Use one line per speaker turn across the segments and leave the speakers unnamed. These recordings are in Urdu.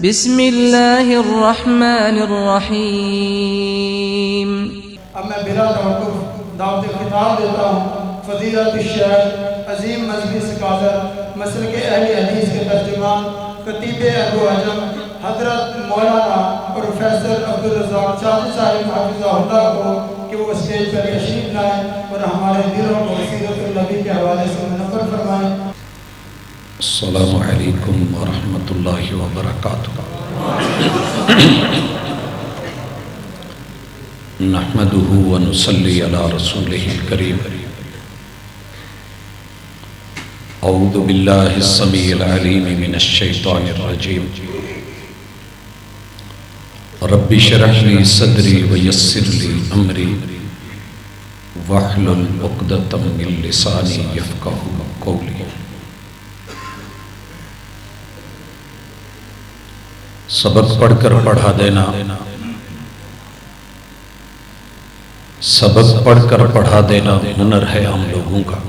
بسم اللہ الرحمن الرحیم۔
اب میں بلا توقف دعوت خطاب دیتا ہوں فضیلت الشیخ عظیم مذہبی اسکالر مسلک اہل حدیث کے ترجمان خطیب ابو اعظم حضرت مولانا پروفیسر عبدالرزاق چاچی صاحب حافظہ اللہ کو کہ وہ اسٹیج پر تشریف لائیں اور ہمارے دلوں کو سیرت النبی کے حوالے سے منور فرمائیں۔
السلام علیکم ورحمۃ اللہ وبرکاتہ۔ نحمده ونصلی علی رسولہ الکریم۔ اعوذ باللہ السمیع العلیم من الشیطان الرجیم۔ رب اشرح لی صدری ویسر لی امری واحلل عقدۃ من لسانی یفقہوا قولی۔ سبق پڑھ کر پڑھا دینا، سبق پڑھ کر پڑھا دینا ہنر ہے عام لوگوں کا۔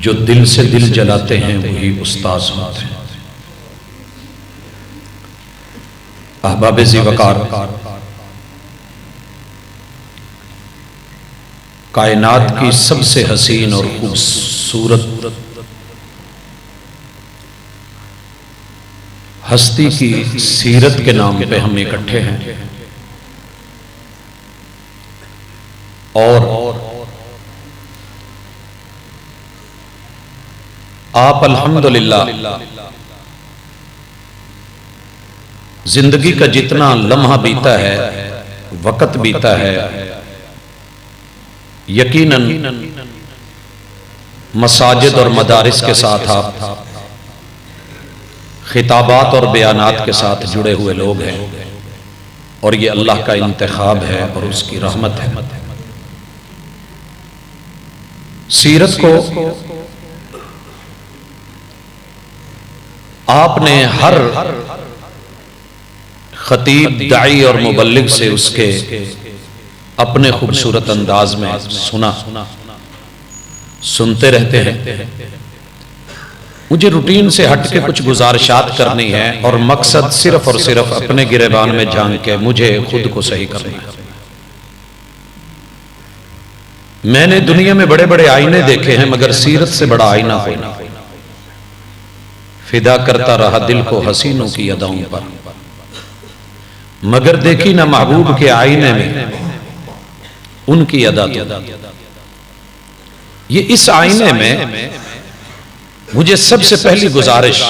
جو دل سے دل جلاتے ہیں وہی استاذ ہوتے ہیں۔ احباب ذی وقار، کائنات کی سب سے حسین اور خوبصورت ہستی کی سیرت کے نام پہ ہم اکٹھے ہیں، اور آپ الحمدللہ زندگی کا جتنا لمحہ بیتا ہے، وقت بیتا ہے، یقیناً مساجد اور مدارس کے ساتھ آپ خطابات اور بیانات کے ساتھ جڑے ہوئے لوگ ہیں، اور یہ اللہ کا انتخاب ہے اور اس کی رحمت ہے۔ سیرت کو آپ نے ہر خطیب، داعی اور مبلغ سے اس کے اپنے خوبصورت انداز میں سنتے رہتے ہیں۔ مجھے روٹین سے ہٹ کے کچھ گزارشات کرنی ہے، اور مقصد صرف اور صرف اپنے گریبان میں جھانک کے مجھے خود کو صحیح کرنا ہے۔ میں نے دنیا میں بڑے بڑے آئینے دیکھے ہیں، مگر سیرت سے بڑا آئینہ کوئی نہ۔ فدا کرتا رہا دل کو حسینوں کی اداؤں پر، مگر دیکھی نہ محبوب کے آئینے میں ان کی ادا تو۔ یہ اس آئینے میں مجھے سب سے پہلی گزارش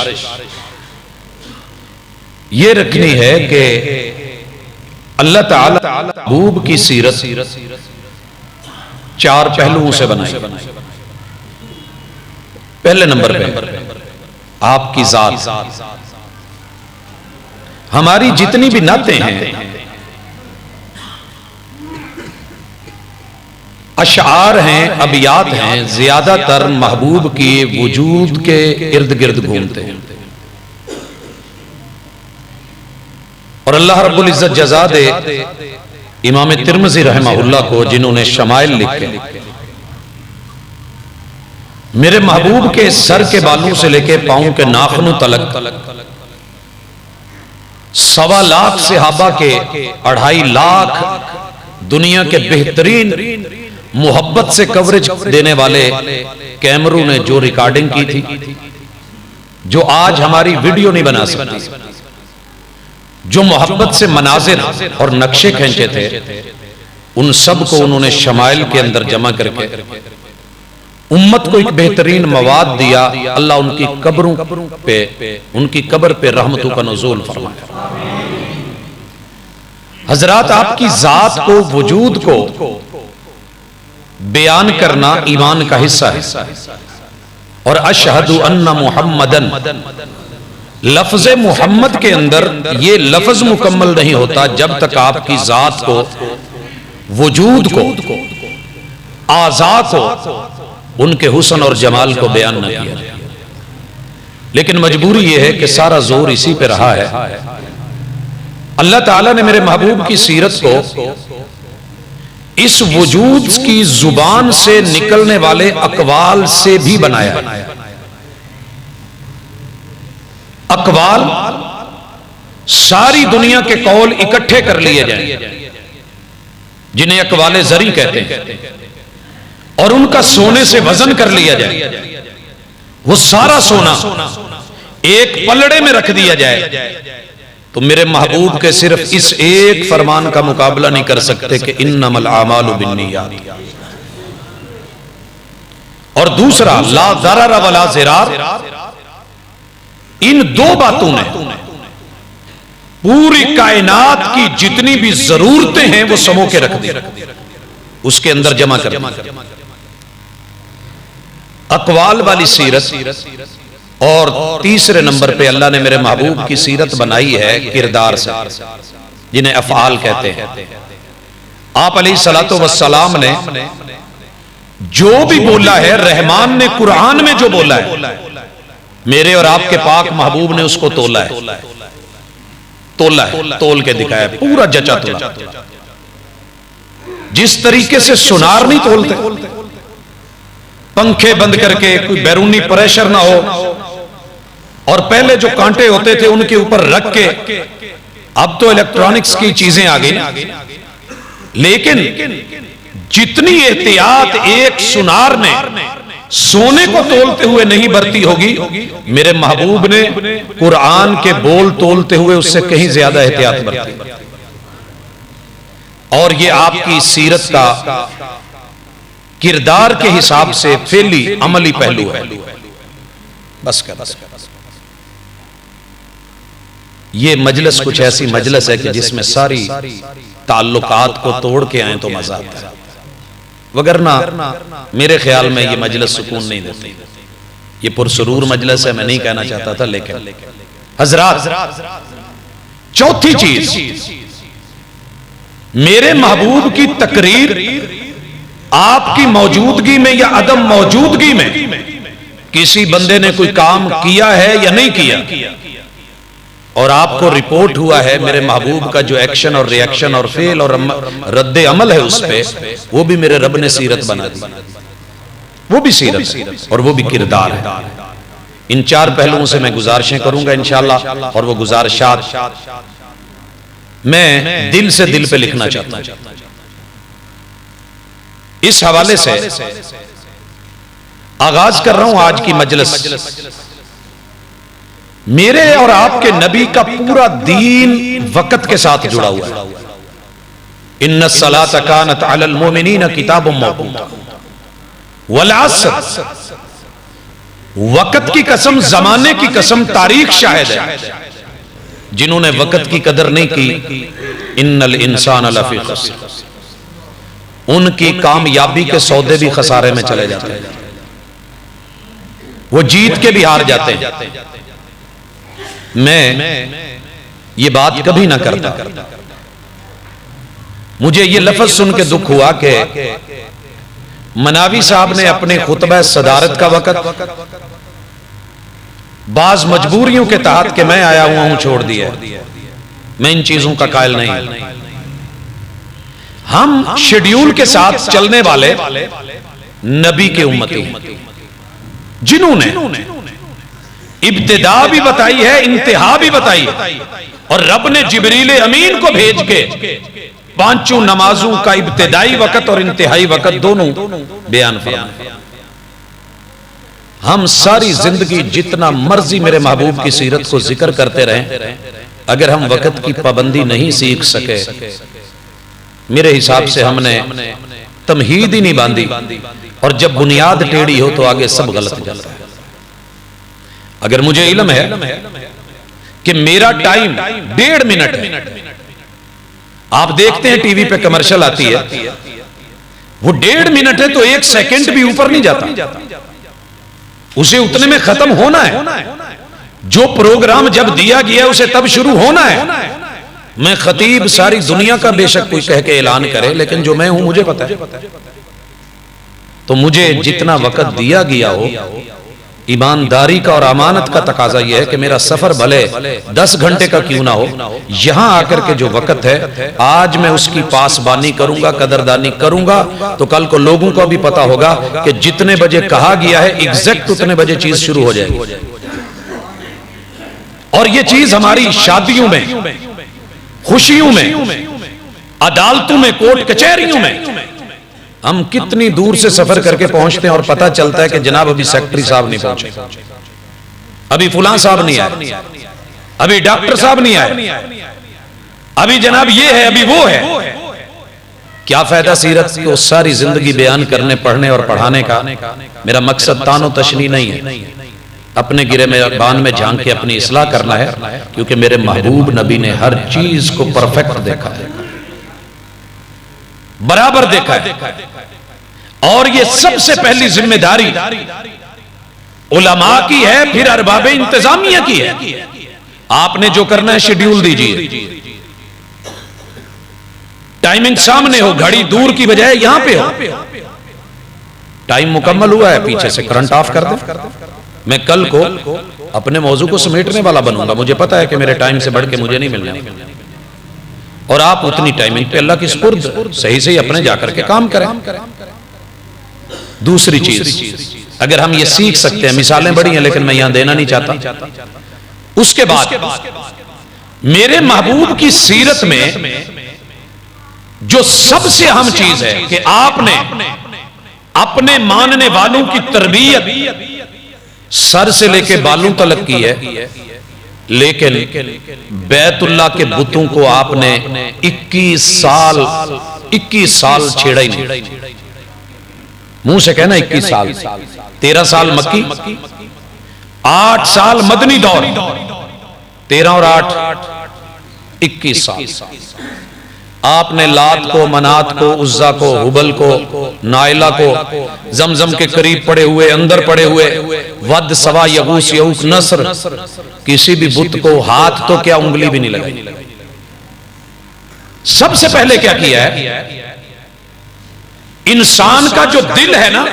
یہ رکھنی ہے کہ اللہ تعالی محبوب کی سیرت چار پہلوؤں سے بنائی۔ پہلے نمبر پہ آپ کی ذات۔ ہماری جتنی بھی نعتیں ہیں، اشعار ہیں، ابیات ہیں، زیادہ تر محبوب کی وجود کے ارد گرد گھومتے ہیں، اور اللہ رب العزت جزا دے امام ترمذی رحمہ اللہ کو، جنہوں نے شمائل لکھے، میرے محبوب کے سر کے بالوں سے لے کے پاؤں کے ناخنوں تلک 1.25 لاکھ صحابہ کے 2.5 لاکھ دنیا کے بہترین محبت سے کوریج دینے والے کیمروں نے جو ریکارڈنگ کی تھی، جو آج ہماری ویڈیو نہیں بنا سکتی، جو محبت سے مناظر اور نقشے کھینچے تھے، ان سب کو انہوں نے شمائل کے اندر جمع کر کے امت کو ایک بہترین مواد دیا۔ اللہ ان کی قبروں پہ، ان کی قبر پہ رحمتوں کا نزول فرمائے۔ حضرات، آپ کی ذات کو، وجود کو بیان کرنا ایمان کا حصہ ہے، اور اشہد ان محمدن، لفظ محمد کے اندر یہ لفظ مکمل نہیں ہوتا جب تک آپ کی ذات کو، وجود کو، اعضاء کو، ان کے حسن اور جمال کو بیان نہ کیا جائے۔ لیکن مجبوری یہ ہے کہ سارا زور اسی پہ رہا ہے۔ اللہ تعالیٰ نے میرے محبوب کی سیرت کو اس وجود کی زبان سے نکلنے والے اقوال سے بھی بنایا۔ اقوال ساری دنیا کے قول اکٹھے کر لیے جائیں جنہیں اقوال زری کہتے ہیں اور ان کا سونے سے وزن کر لیا جائے، وہ سارا سونا ایک پلڑے میں رکھ دیا جائے تو میرے محبوب کے صرف اس ایک فرمان کا مقابلہ نہیں کر سکتے کہ انما الاعمال بالنیات، اور دوسرا لا ضرر ولا ضرار، ان دو باتوں نے پوری کائنات کی جتنی بھی ضرورتیں ہیں وہ سمو کے رکھ دی، اس کے اندر جمع کر دی۔ اقوال والی سیرت، اور تیسرے نمبر پہ اللہ نے میرے محبوب کی سیرت بنائی ہے کردار سے، جنہیں افعال کہتے ہیں۔ آپ علیہ الصلوۃ والسلام نے جو بھی بولا ہے، رحمان نے قرآن میں جو بولا ہے، میرے اور آپ کے پاک محبوب نے اس کو تولا ہے، تول کے دکھایا، پورا جچا تولا۔ جس طریقے سے سونار نہیں تولتے، پنکھے بند کر کے کوئی بیرونی پریشر نہ ہو، اور پہلے جو کانٹے ہوتے تھے ان کے اوپر رکھ کے، اب تو الیکٹرانکس کی چیزیں آ گئی، لیکن جتنی احتیاط ایک سونار نے سونے کو تولتے ہوئے نہیں برتی ہوگی، میرے محبوب نے قرآن کے بول تولتے ہوئے اس سے کہیں زیادہ احتیاط برتی۔ اور یہ آپ کی سیرت کا کردار کے حساب سے فعلی عملی پہلو ہے۔ بس کر یہ مجلس کچھ ایسی مجلس ہے کہ جس میں ساری تعلقات کو توڑ کے آئیں تو مزہ آتا ہے، وگرنہ میرے خیال میں یہ مجلس سکون نہیں دیتی۔ یہ پرسرور مجلس ہے، میں نہیں کہنا چاہتا تھا، لیکن حضرات چوتھی چیز، میرے محبوب کی تقریر آپ کی موجودگی میں یا عدم موجودگی میں کسی بندے نے کوئی کام کیا ہے یا نہیں کیا، اور آپ کو رپورٹ ہوا ہے میرے محبوب کا جو ایکشن اور ری ایکشن اور فعل اور رد عمل ہے اس پہ، وہ بھی میرے رب نے سیرت بنا دی، وہ بھی سیرت اور وہ بھی کردار ہے۔ ان چار پہلوؤں سے میں گزارشیں کروں گا انشاءاللہ، اور وہ گزارشات میں دل سے دل پہ لکھنا چاہتا ہوں۔ اس حوالے سے آغاز کر رہا ہوں آج کی مجلس۔ میرے اور آپ کے نبی کا پورا دین وقت کے ساتھ جڑا ہوا ہے۔ ان الصلاۃ کانت علی المؤمنین کتابا موقوتا، والعصر، وقت کی قسم، زمانے کی قسم، تاریخ شاہد ہے، جنہوں نے وقت کی قدر نہیں کی ان الانسان لفی خسر، ان کی کامیابی کے سودے بھی خسارے میں چلے جاتے ہیں، وہ جیت کے بھی ہار جاتے ہیں۔ میں یہ بات کبھی نہ کرتا، مجھے یہ لفظ سن کے دکھ ہوا کہ مناوی صاحب نے اپنے خطبہ صدارت کا وقت بعض مجبوریوں کے تحت کہ میں آیا ہوا ہوں چھوڑ دیا۔ میں ان چیزوں کا قائل نہیں۔ ہم شیڈیول کے ساتھ چلنے والے نبی کے امتی ہیں، جنہوں نے ابتدا بھی بتائی ہے، انتہا بھی بتائی ہے، اور رب نے جبریل امین کو بھیج کے پانچوں نمازوں کا ابتدائی وقت اور انتہائی وقت دونوں بیان فرمایا۔ ہم ساری زندگی جتنا مرضی میرے محبوب کی سیرت کو ذکر کرتے رہیں، اگر ہم وقت کی پابندی نہیں سیکھ سکے، میرے حساب سے ہم نے تمہید ہی نہیں باندھی، اور جب بنیاد ٹیڑھی ہو تو آگے سب غلط ہو جاتا ہے۔ اگر مجھے علم ہے کہ میرا ٹائم 1.5 منٹ ہے، آپ دیکھتے ہیں ٹی وی پہ کمرشل آتی ہے، وہ 1.5 منٹ ہے تو 1 سیکنڈ بھی اوپر نہیں جاتا، اسے اتنے میں ختم ہونا ہے۔ جو پروگرام جب دیا گیا اسے تب شروع ہونا ہے۔ میں خطیب ساری دنیا کا بے شک کوئی کہہ کے اعلان کرے، لیکن جو میں ہوں مجھے پتا ہے، تو مجھے جتنا وقت دیا گیا ہو، ایمانداری کا اور امانت کا تقاضا یہ ہے کہ میرا سفر بھلے 10 گھنٹے کا کیوں نہ ہو، یہاں آ کر کے جو وقت ہے آج میں اس کی پاسبانی کروں گا، قدردانی کروں گا، تو کل کو لوگوں کو بھی پتا ہوگا کہ جتنے بجے کہا گیا ہے ایگزیکٹ اتنے بجے چیز شروع ہو جائے گی۔ اور یہ چیز ہماری شادیوں میں، خوشیوں میں، عدالتوں میں، کورٹ کچہریوں میں ہم کتنی دور سے سفر کر کے پہنچتے ہیں اور پتہ چلتا ہے کہ جناب ابھی سیکٹری صاحب نہیں پہنچے، ابھی فلاں صاحب نہیں آئے، ابھی ڈاکٹر صاحب نہیں آئے، ابھی جناب یہ ہے، ابھی وہ ہے۔ کیا فائدہ سیرت کو ساری زندگی بیان کرنے، پڑھنے اور پڑھانے کا؟ میرا مقصد تان و تشنیع نہیں ہے، اپنے گرے میں بان میں جھانک کے اپنی اصلاح کرنا ہے، کیونکہ میرے محبوب نبی نے ہر چیز کو پرفیکٹ دیکھا ہے، برابر دیکھا ہے۔ اور یہ سب سے پہلی ذمہ داری علماء کی ہے، پھر ارباب انتظامیہ کی ہے۔ آپ نے جو کرنا ہے شیڈیول دیجئے، ٹائمنگ سامنے ہو، گھڑی دور کی بجائے یہاں پہ ہو، ٹائم مکمل ہوا ہے، پیچھے سے کرنٹ آف کر دیں۔ میں کل کو اپنے موضوع کو سمیٹنے والا بنوں گا، مجھے پتا ہے کہ میرے ٹائم سے بڑھ کے مجھے نہیں ملنا، اور آپ اتنی ٹائمنگ پہ اللہ کی سپرد صحیح سے اپنے جا کر کے کام کریں۔ دوسری چیز اگر ہم یہ سیکھ سکتے ہیں، مثالیں بڑی ہیں لیکن میں یہاں دینا نہیں چاہتا، اس کے بعد میرے محبوب کی سیرت میں جو سب سے اہم چیز ہے کہ آپ نے اپنے ماننے والوں کی تربیت سر سے لے کے بالوں تلک کی ہے، لیکن بیت اللہ کے بتوں کو آپ نے 21 سال چھیڑا ہی نہیں۔ منہ سے کہنا 21 سال، 13 سال مکی، 8 سال مدنی دور، 13 اور 8 21 سال۔ آپ نے لات کو، منات کو، عزا کو، حبل کو، نائلہ کو، زمزم کے قریب پڑے ہوئے، اندر پڑے ہوئے، ود، سوا، یغوث، یعوق، نصر، کسی بھی بت کو ہاتھ تو کیا انگلی بھی نہیں لگائی۔ سب سے پہلے کیا کیا ہے؟ انسان کا جو دل ہے نا،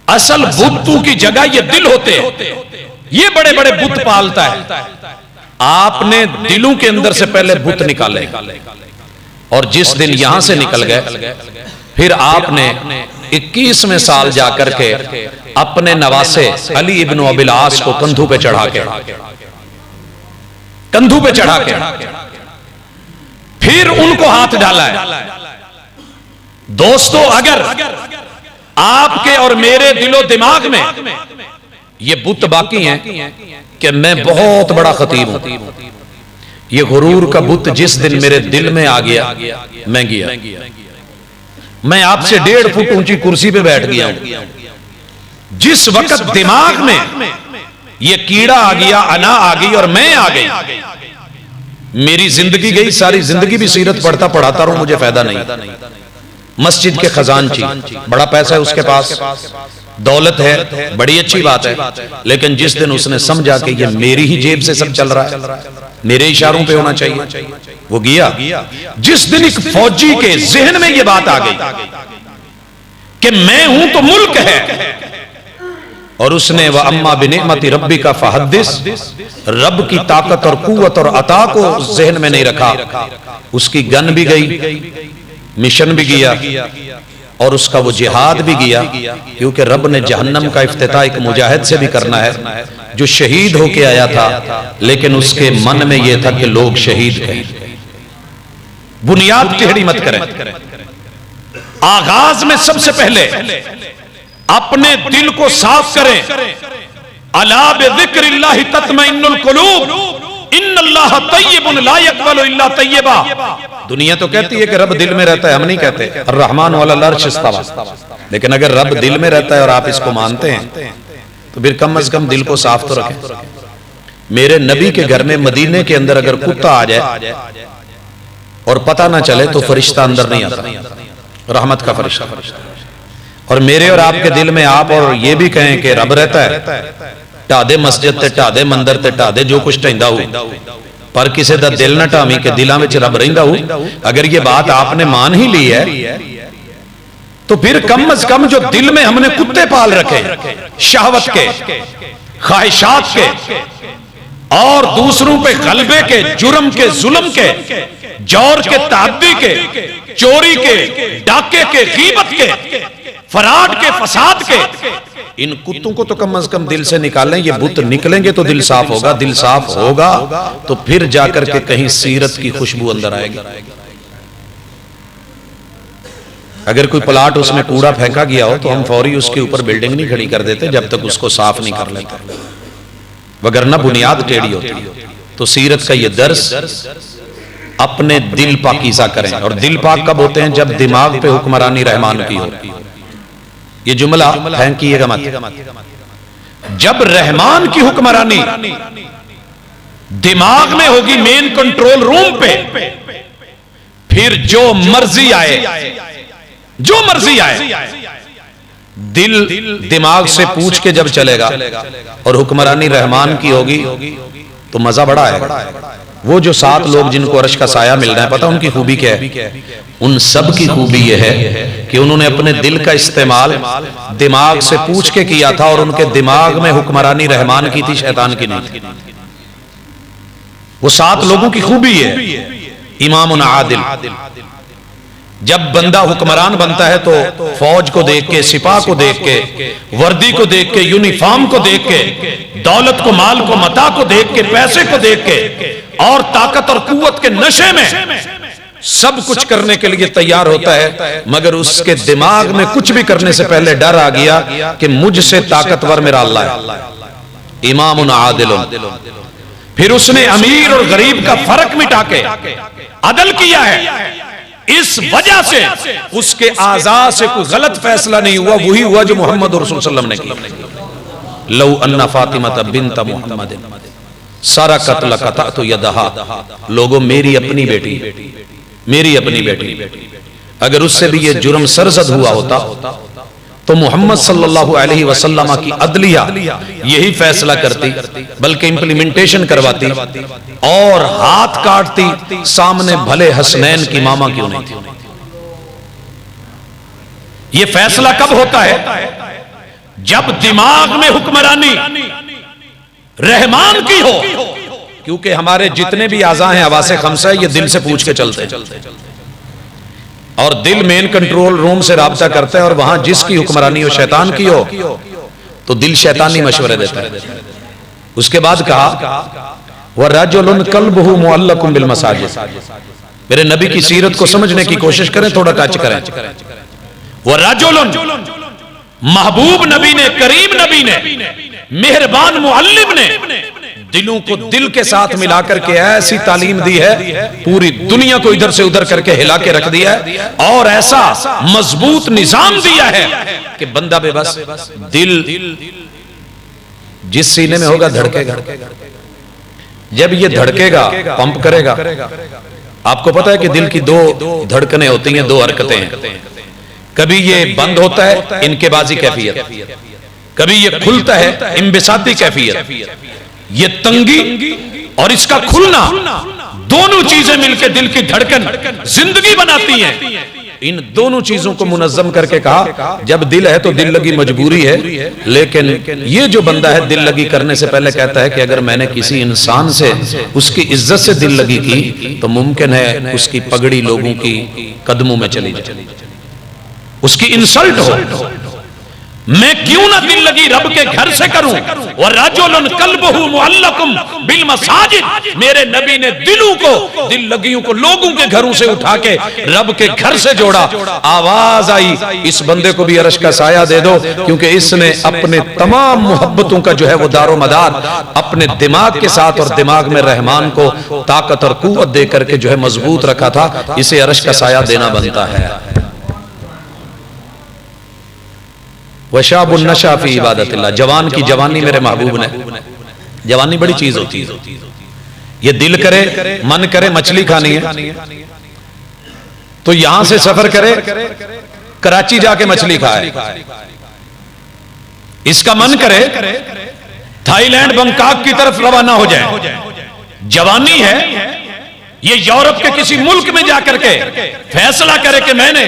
اصل بتوں کی جگہ یہ دل ہوتے ہیں، یہ بڑے بڑے بت پالتا ہے۔ آپ نے دلوں کے اندر سے پہلے بت نکالے، اور جس دن یہاں سے نکل گئے، پھر آپ نے 21ویں سال جا کر کے اپنے نواسے علی ابن ابی العاص کو کندھوں پہ چڑھا کے پھر ان کو ہاتھ ڈالا ہے۔ دوستو، اگر آپ کے اور میرے دل و دماغ میں یہ بت باقی ہیں کہ میں بہت بڑا خطیب ہوں، یہ غرور کا بت جس دن میرے دل میں آ گیا، میں گیا، میں آپ سے 1.5 فٹ اونچی کرسی پہ بیٹھ گیا ہوں۔ جس وقت دماغ میں یہ کیڑا آ گیا، انا آ گئی اور میں آ گئی، میری زندگی گئی، ساری زندگی بھی سیرت پڑھتا پڑھاتا رہوں، مجھے فائدہ نہیں۔ مسجد کے خزانچی، بڑا پیسہ ہے اس کے پاس، دولت ہے، بڑی اچھی بات ہے، لیکن جس دن اس نے سمجھا کہ یہ میری ہی جیب سے سب چل رہا ہے، میرے اشاروں پہ ہونا چاہیے، وہ گیا۔ جس دن ایک فوجی کے ذہن میں یہ بات آ گئی کہ میں ہوں تو ملک ہے، اور اس نے وَأَمَّا بِنِعْمَتِ رَبِّكَ فَحَدِّثْ، رب کی طاقت اور قوت اور عطا کو ذہن میں نہیں رکھا، اس کی گن بھی گئی، مشن بھی گیا، اور اس کا وہ جہاد بھی گیا، کیونکہ رب نے جہنم کا افتتاح ایک مجاہد سے بھی کرنا ہے جو شہید ہو کے آیا تھا، لیکن اس کے من میں یہ تھا کہ لوگ شہید ہیں۔ بنیاد ٹیڑھی مت کریں، آغاز میں سب سے پہلے اپنے دل کو صاف کریں۔ الا بذکر اللہ تطمئن القلوب، ان اللہ طیب لا یقبل الا طیبا۔ دنیا تو کہتی ہے کہ رب دل میں رہتا ہے، ہم نہیں کہتے الرحمن علی العرش استوی، لیکن اگر رب دل میں رہتا ہے اور آپ اس کو مانتے ہیں تو پھر کم از کم دل کو صاف تو رکھیں۔ میرے نبی کے گھر میں مدینے کے اندر اگر کتا آ جائے اور پتہ نہ چلے تو فرشتہ اندر نہیں آتا، رحمت کا فرشتہ۔ اور میرے اور آپ کے دل میں آپ اور یہ بھی کہیں کہ رب رہتا ہے، ٹھادے مسجد تے ٹھادے مندر تے ٹھادے جو کچھ ٹھیندا ہو، پر کسے دا دل نہ ٹھاویں کہ دلاں وچ رب رہندا ہو۔ اگر یہ بات آپ نے مان ہی لی ہے تو پھر کم از کم جو دل میں ہم نے کتے پال رکھے، شہوت کے، خواہشات کے، اور دوسروں پہ غلبے کے، جرم کے، ظلم کے، جور کے، تعدی کے، چوری کے، ڈاکے کے، غیبت کے، فراڈ کے، فساد کے، ان کتوں کو تو کم از کم دل سے نکالیں، یہ بت نکلیں گے تو دل صاف ہوگا، دل صاف ہوگا تو پھر جا کر کے کہیں سیرت کی خوشبو اندر آئے گی۔ اگر کوئی پلاٹ اس میں کوڑا پھینکا گیا ہو تو ہم فوری اس کے اوپر بلڈنگ نہیں کھڑی کر دیتے جب تک اس کو صاف نہیں کر لیتے، وگرنہ بنیاد ٹیڑھی ہوتی ہے۔ تو سیرت کا یہ درس، اپنے دل پاکیزہ کریں، اور دل پاک کب ہوتے ہیں؟ جب دماغ پہ حکمرانی رحمان کی ہو۔ یہ جملہ پھینکیے گا مت، جب رحمان کی حکمرانی دماغ میں ہوگی، مین کنٹرول روم پہ، پھر جو مرضی آئے، جو مرضی آئے، دل دماغ سے پوچھ کے جب چلے گا اور حکمرانی رحمان کی ہوگی تو مزہ بڑا آئے گا۔ وہ جو 7 لوگ جن کو عرش کا سایہ مل رہا ہے، پتہ ان کی خوبی کیا ہے؟ ان سب کی خوبی یہ ہے کہ انہوں نے اپنے دل کا استعمال دماغ سے پوچھ کے کیا تھا، اور ان کے دماغ میں حکمرانی رحمان کی تھی، شیطان کی نہیں تھی۔ وہ 7 لوگوں کی خوبی ہے۔ امام عادل، جب بندہ حکمران بنتا ہے تو فوج کو دیکھ کے، سپاہ کو دیکھ کے، وردی کو دیکھ کے، یونیفارم کو دیکھ کے، دولت کو، مال کو، متاع کو دیکھ کے، پیسے کو دیکھ کے، اور طاقت اور قوت کے نشے میں سب کچھ کرنے کے لیے تیار ہوتا ہے، مگر اس کے دماغ میں کچھ بھی کرنے سے پہلے ڈر آ گیا کہ مجھ سے طاقتور میرا اللہ ہے۔ امام عادل، پھر اس نے امیر اور غریب کا فرق مٹا کے عدل کیا ہے۔ اس وجہ سے اس کے اعضاء سے کوئی غلط فیصلہ نہیں ہوا، وہی ہوا جو محمد رسول صلی اللہ علیہ وسلم نے کیا۔ لو ان فاطمہ بنت محمد سرقت لقطعت یدہا، لوگوں میری اپنی بیٹی، میری اپنی بیٹی، اگر اس سے بھی یہ جرم سرزد ہوا ہوتا تو محمد صلی اللہ علیہ وسلم کی عدلیہ یہی فیصلہ کرتی، بلکہ امپلیمنٹیشن کرواتی اور ہاتھ کاٹتی، سامنے بھلے حسنین کی ماما کیوں نہیں تھی۔ یہ فیصلہ کب ہوتا ہے؟ جب دماغ میں حکمرانی رحمان کی ہو، کیونکہ ہمارے جتنے بھی اعضاء ہیں، حواس خمسہ، یہ دل سے پوچھ کے چلتے ہیں، اور دل مین کنٹرول روم سے رابطہ کرتا ہے، اور وہاں جس کی حکمرانی ہو، شیطان کی ہو، تو دل شیطانی مشورے دیتا ہے۔ اس کے بعد کہا وَرَجُلٌ قَلْبُهُ مُعَلَّقٌ بِالْمَسَاجِدِ، میرے نبی کی سیرت کو سمجھنے کی کوشش کریں، تھوڑا ٹچ کریں۔ وَرَجُلٌ، محبوب نبی نے، کریم نبی نے، مہربان معلم نے دلوں کو دل کے ساتھ ملا کر کے ایسی تعلیم دی ہے، پوری دنیا کو ادھر سے ادھر کر کے ہلا کے رکھ دیا ہے، اور ایسا مضبوط نظام دیا ہے کہ بندہ بے بس، دل جس سینے میں ہوگا دھڑکے گا، جب یہ دھڑکے گا پمپ کرے گا۔ آپ کو پتا ہے کہ دل کی 2 دھڑکنے ہوتی ہیں، 2 حرکتیں ہیں، کبھی یہ بند ہوتا ہے انقباضی کیفیت، کبھی یہ کھلتا ہے انبساطی کیفیت۔ یہ تنگی اور اس کا کھلنا، دونوں چیزیں مل کے دل کی دھڑکن زندگی بناتی ہیں۔ ان دونوں چیزوں کو منظم کر کے کہا جب دل ہے تو دل لگی مجبوری ہے، لیکن یہ جو بندہ ہے دل لگی کرنے سے پہلے کہتا ہے کہ اگر میں نے کسی انسان سے اس کی عزت سے دل لگی کی تو ممکن ہے اس کی پگڑی لوگوں کی قدموں میں چلی جائے، اس کی انسلٹ ہو۔ میں کیوں نہ دل لگی رب کے گھر سے کروں؟ وَرَجُلٌ قَلْبُهُ مُعَلَّقٌ بِالْمَسَاجِدِ، میرے نبی نے دلوں کو، دل لگیوں کو لوگوں کے گھروں سے اٹھا کے رب کے گھر سے جوڑا۔ آواز آئی اس بندے کو بھی عرش کا سایہ دے دو، کیونکہ اس نے اپنے تمام محبتوں کا جو ہے وہ دار و مدار اپنے دماغ کے ساتھ، اور دماغ میں رحمان کو طاقت اور قوت دے کر کے جو ہے مضبوط رکھا تھا، اسے عرش کا سایہ دینا بنتا ہے۔ وَشَابٌ نَشَا فِي عِبَادَةِ اللَّهِ، جوان کی جوانی میرے محبوب نے، جوانی بڑی چیز ہوتی ہے، یہ دل کرے، من کرے مچھلی کھانی ہے تو یہاں سے سفر کرے، کراچی جا کے مچھلی کھائے۔ اس کا من کرے تھائی لینڈ بنکاک کی طرف روانہ ہو جائے۔ جوانی ہے یہ یورپ کے کسی ملک میں جا کر کے فیصلہ کرے کہ میں نے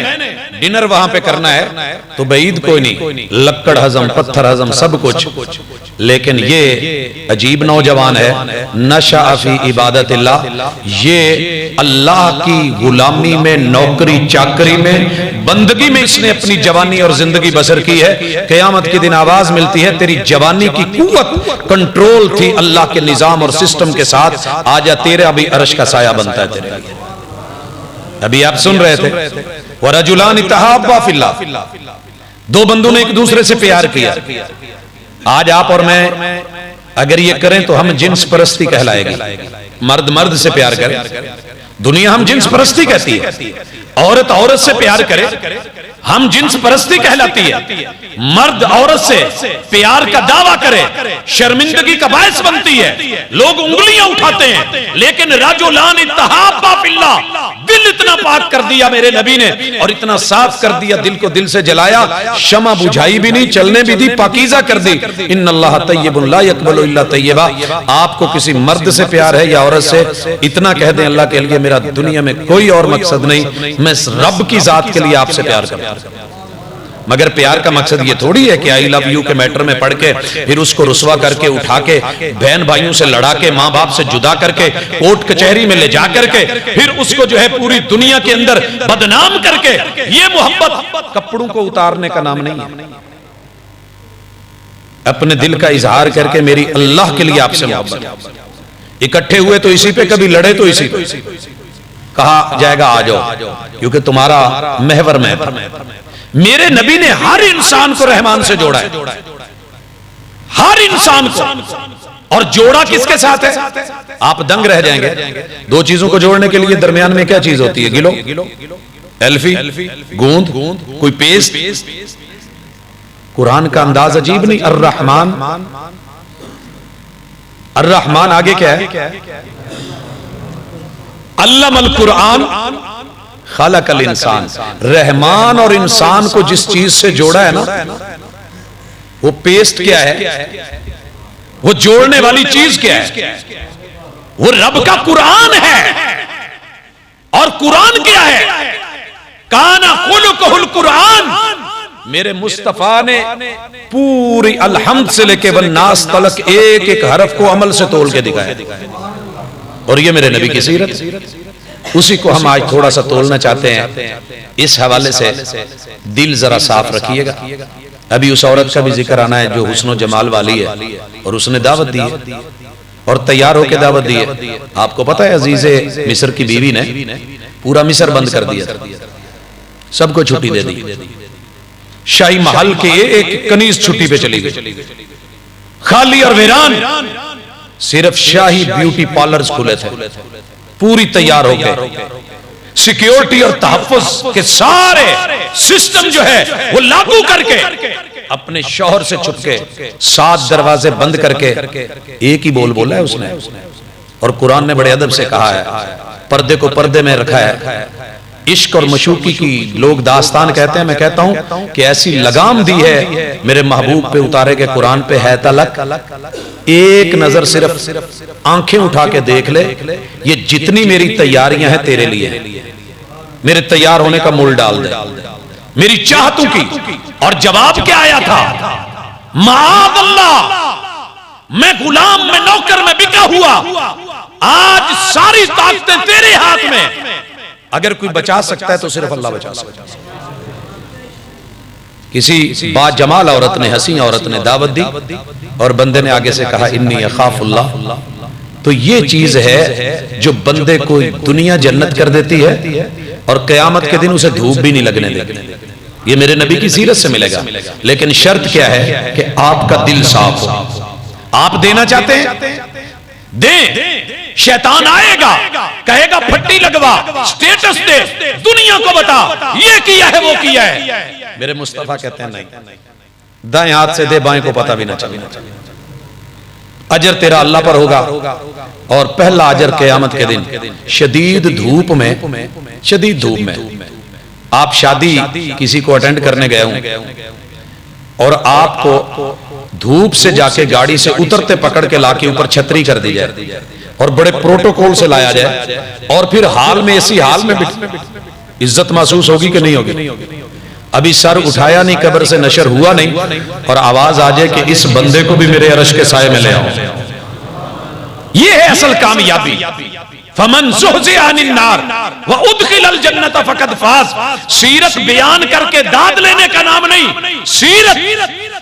ڈنر وہاں پہ کرنا ہے تو بعید کوئی نہیں، لکڑ ہضم، پتھر ہضم، سب کچھ. لیکن یہ عجیب نوجوان ہے، نشأ فی عبادت اللہ، یہ اللہ کی غلامی میں، نوکری چاکری میں، بندگی میں اس نے اپنی جوانی اور زندگی بسر کی ہے. قیامت کے دن آواز ملتی ہے تیری جوانی کی قوت کنٹرول تھی اللہ کے نظام اور سسٹم کے ساتھ، آجا تیرے ابھی عرش کا سایہ بنتا ہے تیرے لیے. ابھی آپ سن رہے تھے وَرَجُلَانِ تَحَابَّا فِي اللَّهِ، دو بندوں نے ایک دوسرے سے پیار کیا. آج آپ اور میں اگر یہ کریں تو ہم جنس پرستی کہلائے گی. مرد مرد سے پیار کرے، دنیا ہم جنس پرستی کہتی ہے. عورت عورت سے پیار کرے، ہم جنس پرستی کہلاتی ہے. مرد عورت سے پیار کا دعویٰ کرے، شرمندگی کا باعث بنتی ہے، لوگ انگلیاں اٹھاتے ہیں. لیکن رجلان تحابا فی اللہ، دل اتنا پاک کر دیا میرے نبی نے اور اتنا صاف کر دیا، دل کو دل سے جلایا، شمع بجھائی بھی نہیں، چلنے بھی دی، پاکیزہ کر دی. ان اللہ طیب لا یقبل الا طیبا. آپ کو کسی مرد سے پیار ہے یا عورت سے، اتنا کہہ دیں اللہ کے لیے میرا دنیا میں کوئی اور مقصد نہیں، میں اس رب کی ذات کے لیے آپ سے پیار کرتا ہوں. مگر پیار کا مقصد یہ تھوڑی ہے کہ آئی لو یو کے میٹر میں پڑھ کے پھر اس کو رسوا کر کے اٹھا کے بہن بھائیوں سے لڑا کے ماں باپ سے جدا کر کے کورٹ کچہری میں لے جا کر کے پھر اس کو جو ہے پوری دنیا کے اندر بدنام کر کے. یہ محبت کپڑوں کو اتارنے کا نام نہیں ہے. اپنے دل کا اظہار کر کے میری اللہ کے لیے آپ سے محبت. اکٹھے ہوئے تو اسی پہ، کبھی لڑے تو اسی پہ. کہا جائے گا آ جاؤ کیونکہ تمہارا محور میں تھا. میرے نبی نے ہر انسان کو رحمان سے جوڑا ہے، ہر انسان کو. اور جوڑا کس کے ساتھ ہے؟ آپ دنگ رہ جائیں گے. دو چیزوں کو جوڑنے کے لیے درمیان میں کیا چیز ہوتی ہے؟ گلو، ایلفی، گوند، کوئی پیسٹ. قرآن کا انداز عجیب نہیں. الرحمن، الرحمن آگے کیا ہے؟ علم القرآن خلق الانسان. رحمان اور انسان کو جس چیز سے جوڑا ہے نا، وہ پیسٹ کیا ہے؟ وہ جوڑنے والی چیز کیا ہے؟ وہ رب کا قرآن ہے. اور قرآن کیا ہے؟ کانا خلقہ القرآن. میرے مصطفیٰ نے پوری الحمد سے لے کے والناس تلک ایک ایک حرف کو عمل سے تول کے دکھایا. اور یہ میرے نبی کی سیرت، اسی کو ہم آج تھوڑا سا تولنا چاہتے ہیں. اس حوالے سے دل ذرا صاف رکھیے گا. ابھی اس عورت کا بھی ذکر آنا ہے جو حسن و جمال والی ہے اور اس نے دعوت دی ہے اور تیار ہو کے دعوت دی ہے. آپ کو پتہ ہے عزیز مصر کی بیوی نے پورا مصر بند کر دیا، سب کو چھٹی دے دی. شاہی محل کے ایک کنیز چھٹی پہ چلی گئی، خالی اور ویران. صرف شاہی بیوٹی پارلرز کھلے تھے، پوری تیار ہو گئے. سیکیورٹی اور تحفظ کے سارے سسٹم جو ہے وہ لاگو کر کے اپنے شوہر سے چھپ کے 7 دروازے بند کر کے ایک ہی بول بولا ہے اس نے. اور قرآن نے بڑے ادب سے کہا ہے، پردے کو پردے میں رکھا ہے. عشق اور مشوقی کی لوگ داستان کہتے ہیں، میں کہتا ہوں کہ ایسی لگام دی ہے میرے محبوب پہ اتارے کے قرآن پہ ہے تلک. ایک نظر صرف آنکھیں اٹھا کے دیکھ لے، یہ جتنی میری تیاریاں ہیں تیرے لیے، میرے تیار ہونے کا مول ڈال دے میری چاہتوں کی. اور جواب کیا آیا تھا؟ معاذ اللہ، میں غلام، میں نوکر، میں بکا ہوا. آج ساری طاقتیں تیرے ہاتھ میں. اگر کوئی بچا سکتا ہے تو صرف اللہ بچا سکتا ہے. کسی با جمال عورت نے، حسین عورت نے دعوت دی اور بندے نے آگے سے کہا انی اخاف اللہ. تو یہ چیز ہے جو بندے کو دنیا جنت کر دیتی ہے اور قیامت کے دن اسے دھوپ بھی نہیں لگنے دیتی. یہ میرے نبی کی سیرت سے ملے گا. لیکن شرط کیا ہے کہ آپ کا دل صاف ہو. آپ دینا چاہتے ہیں دیں. شیطان آئے گا کہے گا پھٹی لگوا، سٹیٹس دے، دنیا کو بتا یہ کیا ہے وہ کیا ہے. میرے مصطفیٰ کہتے ہیں نہیں، دائیں ہاتھ سے دے، بائیں کو پتہ بھی نہ چلے. اجر تیرا اللہ پر ہوگا. اور پہلا اجر قیامت کے دن شدید دھوپ میں، شدید دھوپ میں آپ شادی کسی کو اٹینڈ کرنے گئے ہوں اور آپ کو دھوپ سے جا کے گاڑی سے اترتے پکڑ کے لا کے اوپر چھتری کر دی جائے اور بڑے پروٹوکول سے لایا جائے اور پھر حال میں اسی حال میں عزت محسوس ہوگی کہ نہیں ہوگی؟ ابھی سر اٹھایا نہیں، قبر سے نشر ہوا نہیں، اور آواز آ جائے کہ اس بندے کو بھی میرے عرش کے سائے میں لے آؤ. یہ ہے اصل کامیابی. فمن زحزح عن النار وادخل الجنت فقد فاز. سیرت بیان کر کے داد لینے کا نام نہیں، سیرت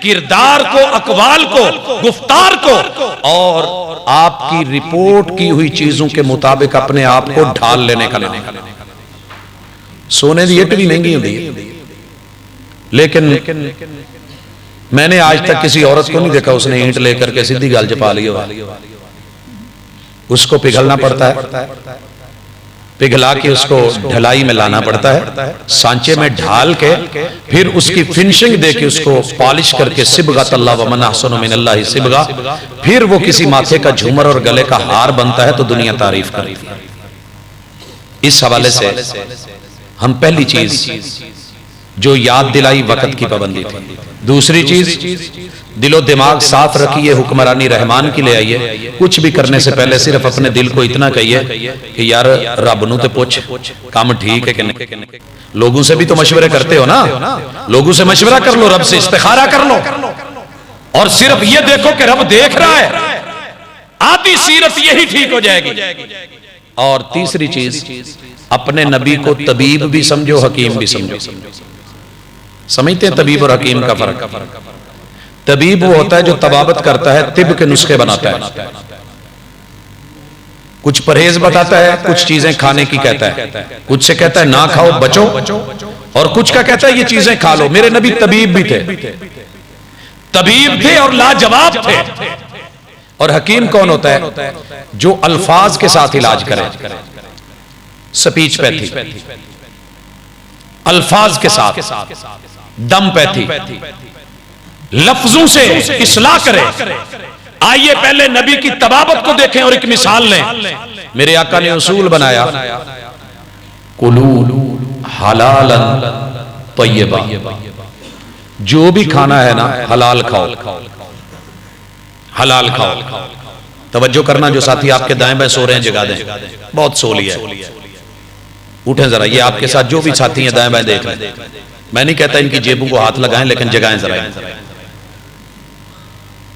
کردار کو، اقوال کو، گفتار کو اور آپ کی رپورٹ کی ہوئی چیزوں کے مطابق اپنے آپ کو ڈھال لینے کا نام. سونے دی اٹ بھی مہنگی ہوتی ہے، لیکن میں نے آج تک کسی عورت کو نہیں دیکھا اس نے اینٹ لے کر کے سیدھی گال چپا لی ہو. اس کو پگھلنا پڑتا ہے، پگھلا کے اس کو ڈھلائی میں لانا پڑتا ہے، سانچے میں ڈھال کے پھر اس کی فنشنگ دے کے اس کو پالش کر کے صبغۃ اللہ ومن احسن من اللہ صبغہ، پھر وہ کسی ماتھے کا جھومر اور گلے کا ہار بنتا ہے تو دنیا تعریف کرتی ہے. اس حوالے سے ہم پہلی چیز جو یاد دلائی وقت کی پابندی تھی. دوسری چیز دل و دماغ صاف رکھیے، حکمرانی رحمان کی لے آئیے. کچھ بھی کرنے سے پہلے صرف اپنے دل کو اتنا کہیے کہ یار رب نو تے پوچھ کام ٹھیک ہے کہ نہیں. لوگوں سے بھی تو مشورے کرتے ہو نا، لوگوں سے مشورہ کر لو، رب سے استخارہ کر لو، اور صرف یہ دیکھو کہ رب دیکھ رہا ہے. آدھی سیرت یہی ٹھیک ہو جائے گی. اور تیسری چیز اپنے نبی کو طبیب بھی سمجھو، حکیم بھی سمجھو. سمجھتے ہیں طبیب اور حکیم کا فرق؟ طبیب وہ ہوتا ہے جو طبابت کرتا ہے، طب کے نسخے بناتا ہے، کچھ پرہیز بتاتا ہے، کچھ چیزیں کھانے کی کہتا ہے، کچھ سے کہتا ہے نہ کھاؤ بچو، اور کچھ کا کہتا ہے یہ چیزیں کھا لو. میرے نبی طبیب بھی تھے، طبیب تھے اور لاجواب تھے. اور حکیم کون ہوتا ہے؟ جو الفاظ کے ساتھ علاج کرے، سپیچ پیتھی، الفاظ کے ساتھ دم پیتھی، لفظوں سے اصلاح کرے. آئیے پہلے نبی کی طبابت کو دیکھیں اور ایک مثال لیں. میرے آقا نے اصول بنایا، کلو حلالا طیبا، جو بھی کھانا ہے نا حلال کھاؤ، حلال کھاؤ. توجہ کرنا جو ساتھی آپ کے دائیں بائیں سو رہے ہیں جگا دیں، بہت سو لیا ہے، اٹھیں ذرا. یہ آپ کے ساتھ جو بھی ساتھی ہیں دائیں بائیں دیکھ لیں. میں نہیں کہتا ان کی جیبوں کو ہاتھ لگائیں، لیکن جگائیں ذرا.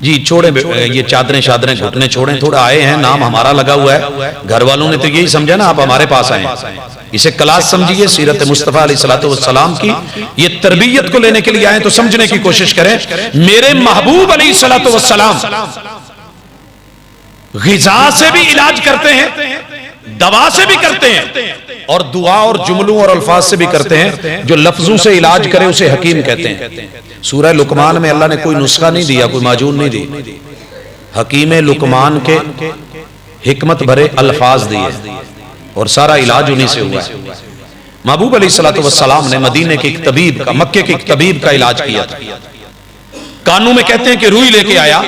جی چھوڑیں یہ چادریں شادریں گھٹنے چھوڑیں. تھوڑا آئے ہیں، نام ہمارا لگا ہوا ہے، گھر والوں نے تو یہی سمجھا نا آپ ہمارے پاس آئے ہیں. اسے کلاس سمجھیے، سیرت مصطفیٰ علیہ السلام کی یہ تربیت کو لینے کے لیے آئے تو سمجھنے کی کوشش کریں. میرے محبوب علیہ السلام غذا سے بھی علاج کرتے ہیں، دوا سے بھی کرتے ہیں، اور دعا اور جملوں اور الفاظ سے بھی کرتے ہیں. جو لفظوں سے علاج کرے اسے حکیم کہتے ہیں. سورہ لقمان میں اللہ نے کوئی نسخہ نہیں دیا، کوئی معجون نہیں دی. حکیم لقمان کے حکمت بھرے الفاظ دیے اور سارا علاج انہی سے ہوا ہے. محبوب علیہ السلام نے مدینے کے ایک طبیب کا، مکے کے ایک طبیب کا علاج کیا تھا. کانوں میں کہتے ہیں کہ روئی لے کے آیا.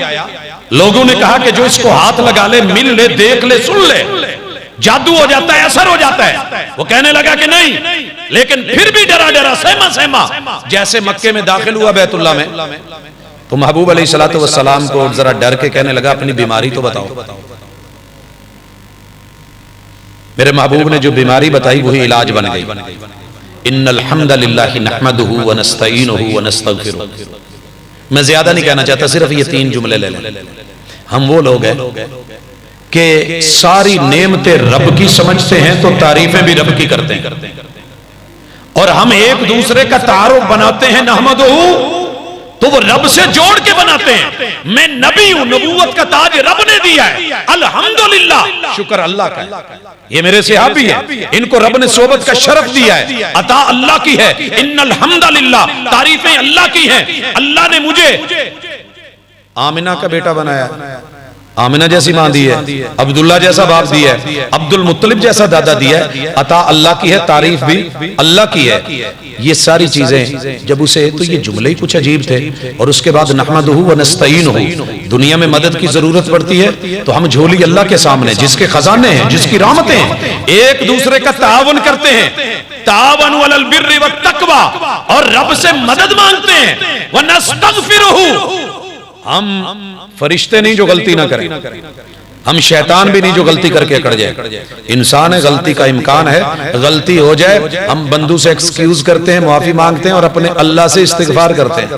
لوگوں نے کہا کہ جو اس کو ہاتھ لگا لے، مل لے، دیکھ لے، سن لے، جادو ہو جاتا ہے، اثر ہو جاتا ہے. وہ کہنے لگا کہ نہیں، لیکن پھر بھی ڈرا ڈرا، سہما سہما. جیسے مکے میں داخل ہوا بیت اللہ میں تو محبوب علیہ السلام کو ذرا ڈر کے کہنے لگا اپنی بیماری تو بتاؤ. میرے محبوب نے جو بیماری بتائی وہی علاج بن گئی. ان الحمد للہ نحمدہ ونستعینہ ونستغفرہ. میں زیادہ نہیں کہنا چاہتا، صرف یہ 3 جملے لے لیں. ہم وہ لوگ ہیں کہ ساری نعمتیں رب کی سمجھتے ہیں تو تعریفیں بھی رب کی کرتے ہیں، اور ہم ایک دوسرے کا تعارف بناتے ہیں نحمدہ تو وہ رب سے جوڑ کے بناتے ہیں. میں نبی ہوں، نبوت کا تاج رب نے دیا ہے، الحمدللہ، شکر اللہ کا. یہ میرے صحابی ہیں، ان کو رب نے صحبت کا شرف دیا ہے، عطا اللہ کی ہے. ان الحمدللہ، تعریفیں اللہ کی ہیں. اللہ نے مجھے آمنہ کا بیٹا بنایا، آمنہ جیسی ماں دی ہے، عبداللہ جیسا باپ دیا ہے، عبد المطلب جیسا دادا دیا ہے. عطا اللہ کی ہے، تعریف بھی اللہ کی ہے. یہ ساری چیزیں جب اسے، تو یہ جملے ہی کچھ عجیب تھے. اور اس کے بعد نحمدہ ونستعینہ، دنیا میں مدد کی ضرورت پڑتی ہے تو ہم جھولی اللہ کے سامنے، جس کے خزانے ہیں، جس کی رحمتیں ہیں، ایک دوسرے کا تعاون کرتے ہیں. تعاونوا علی البر والتقوی، اور رب سے مدد مانگتے ہیں. ونستغفرہ، ہم فرشتے نہیں جو غلطی نہ کریں. ہم شیطان بھی نہیں جو غلطی کر کے اکڑ جائے. انسان ہے، غلطی کا امکان ہے، غلطی ہو جائے ہم بندوں سے ایکسکیوز کرتے ہیں، معافی مانگتے ہیں اور اپنے اللہ سے استغفار کرتے ہیں.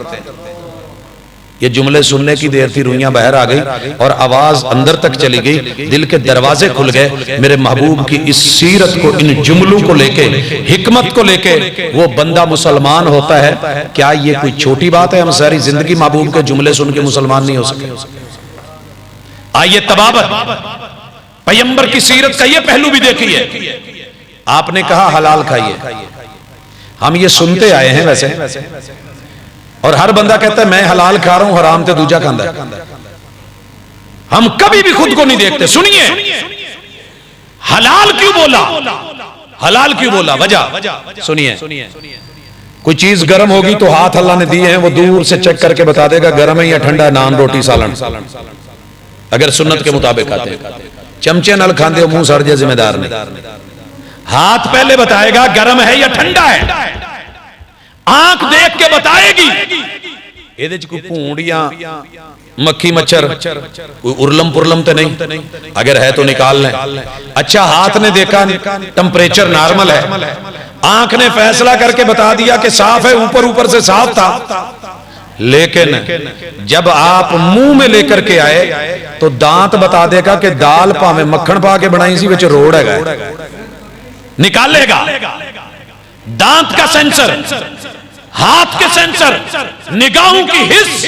یہ جملے سننے کی دیر تھی، روئیاں باہر آ گئی اور آواز اندر تک چلی گئی، دل کے دروازے کھل گئے. میرے محبوب کی اس سیرت کو، ان جملوں کو لے کے، حکمت کو لے کے وہ بندہ مسلمان ہوتا ہے. کیا یہ کوئی چھوٹی بات ہے؟ ہم ساری زندگی محبوب کے جملے سن کے مسلمان نہیں ہو سکے. آئیے طبابت، پیغمبر کی سیرت کا یہ پہلو بھی دیکھیے. آپ نے کہا حلال کھائیے. ہم یہ سنتے آئے ہیں ویسے، اور ہر بندہ کہتا ہے میں حلال کھا رہا ہوں، حرام تے دوجا کھاندا ہے. ہم کبھی بھی خود کو نہیں دیکھتے. سنیے، حلال کیوں بولا؟ حلال کیوں بولا؟ وجہ سنیے. کوئی چیز گرم ہوگی تو ہاتھ اللہ نے دیے ہیں، وہ دور سے چیک کر کے بتا دے گا گرم ہے یا ٹھنڈا ہے. نان، روٹی، سالن اگر سنت کے مطابق آتے ہیں. چمچے نال کھاندے ہو، منہ سڑ جائے، ذمہ دار نہیں. ہاتھ پہلے بتائے گا گرم ہے یا ٹھنڈا ہے. آنکھ دیکھ کے بتائے گی یہ کوئی پونڈیاں، مکھی، مچھر، کوئی ارلم پرلم تے نہیں، اگر ہے تو نکال لیں. اچھا ہاتھ نے دیکھا ٹمپریچر نارمل ہے، آنکھ نے فیصلہ کر کے بتا دیا کہ صاف ہے، اوپر سے صاف تھا. لیکن جب آپ منہ میں لے کر کے آئے تو دانت بتا دے گا کہ دال پا میں مکھن پا کے بنائی سی وچ روڑ ہے گا. نکال لے گا. دانت کا سینسر، ہاتھ کے سینسر، نگاہوں کی حس.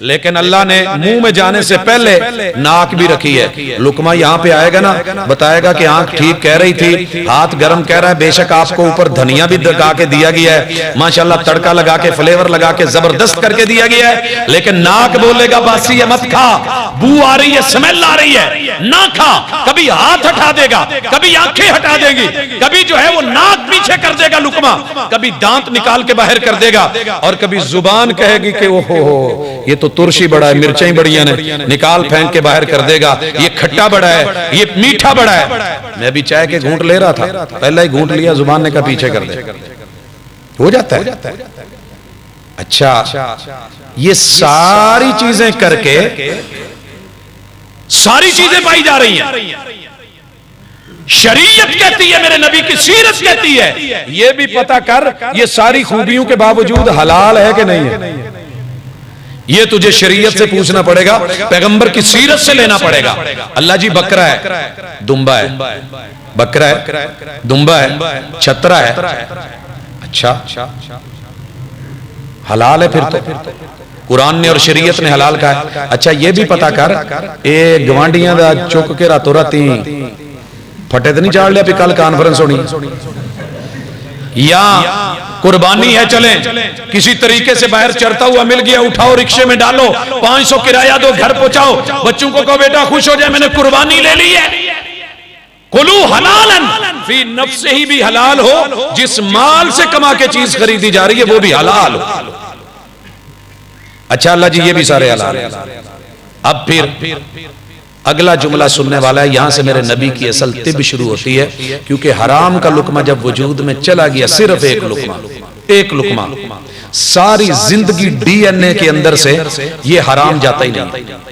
لیکن اللہ نے منہ میں جانے سے پہلے ناک بھی رکھی ہے. لقمہ یہاں پہ آئے گا نا، بتائے گا کہ آنکھ ٹھیک کہہ رہی تھی، ہاتھ گرم کہہ رہا ہے. بے شک آپ کو اوپر دھنیا بھی لگا کے دیا گیا ہے، ماشاءاللہ تڑکا لگا کے، فلیور لگا کے زبردست کر کے دیا گیا ہے. لیکن ناک بولے گا باسی ہے، مت کھا، بو آ رہی ہے، سمیل آ رہی ہے، نہ کھا. کبھی ہاتھ ہٹا دے گا، کبھی آنکھیں ہٹا دے گی، کبھی جو ہے وہ ناک پیچھے کر دے گا لقمہ، کبھی دانت نکال کے باہر کر دے گا، اور کبھی زبان کہے گی کہ اوہو یہ تو ترشی بڑا ہے، مرچیں بڑیاں نے، نکال پھینک کے باہر کر دے گا. یہ کھٹا بڑا ہے، یہ میٹھا بڑا ہے. میں بھی چائے کے گھونٹ لے رہا تھا، پہلا ہی گھونٹ لیا، زبان نے کہا پیچھے کر دے. ہو جاتا ہے. اچھا یہ ساری چیزیں کر کے ساری چیزیں پائی جا رہی ہیں. شریعت کہتی ہے، میرے نبی کی سیرت کہتی ہے یہ بھی پتہ کر یہ ساری خوبیوں کے باوجود حلال ہے کہ نہیں ہے. یہ تجھے شریعت سے پوچھنا پڑے گا، پیغمبر کی سیرت سے لینا پڑے گا. اللہ جی بکرا ہے، دمبا ہے، بکرا ہے، دمبا ہے، چھترا ہے. اچھا حلال ہے پھر تو قرآن نے اور شریعت نے حلال کہا ہے. اچھا یہ بھی پتا کر اے گوانڈیاں دا چک کے راتوں راتی پھٹے تو نہیں چاڑ لیا پھر کل کانفرنس ہونی، یا قربانی ہے چلیں کسی طریقے سے باہر چڑھتا ہوا مل گیا، اٹھاؤ رکشے میں ڈالو، 500 کرایہ دو، گھر پہنچاؤ، بچوں کو کہو بیٹا خوش ہو جائے میں نے قربانی لے لی ہے. کلو حلالن فی نفس ہی بھی حلال ہو، جس مال سے کما کے چیز خریدی جا رہی ہے وہ بھی حلال ہو. اچھا اللہ جی یہ بھی سارے حلال ہیں. اب پھر اگلا جملہ سننے والا ہے، یہاں سے میرے نبی کی اصل طب شروع ہوتی ہے، کیونکہ حرام کا لقمہ جب وجود میں چلا گیا، صرف ایک لقمہ ساری زندگی ڈی این اے کے اندر سے یہ حرام جاتا ہی نہیں.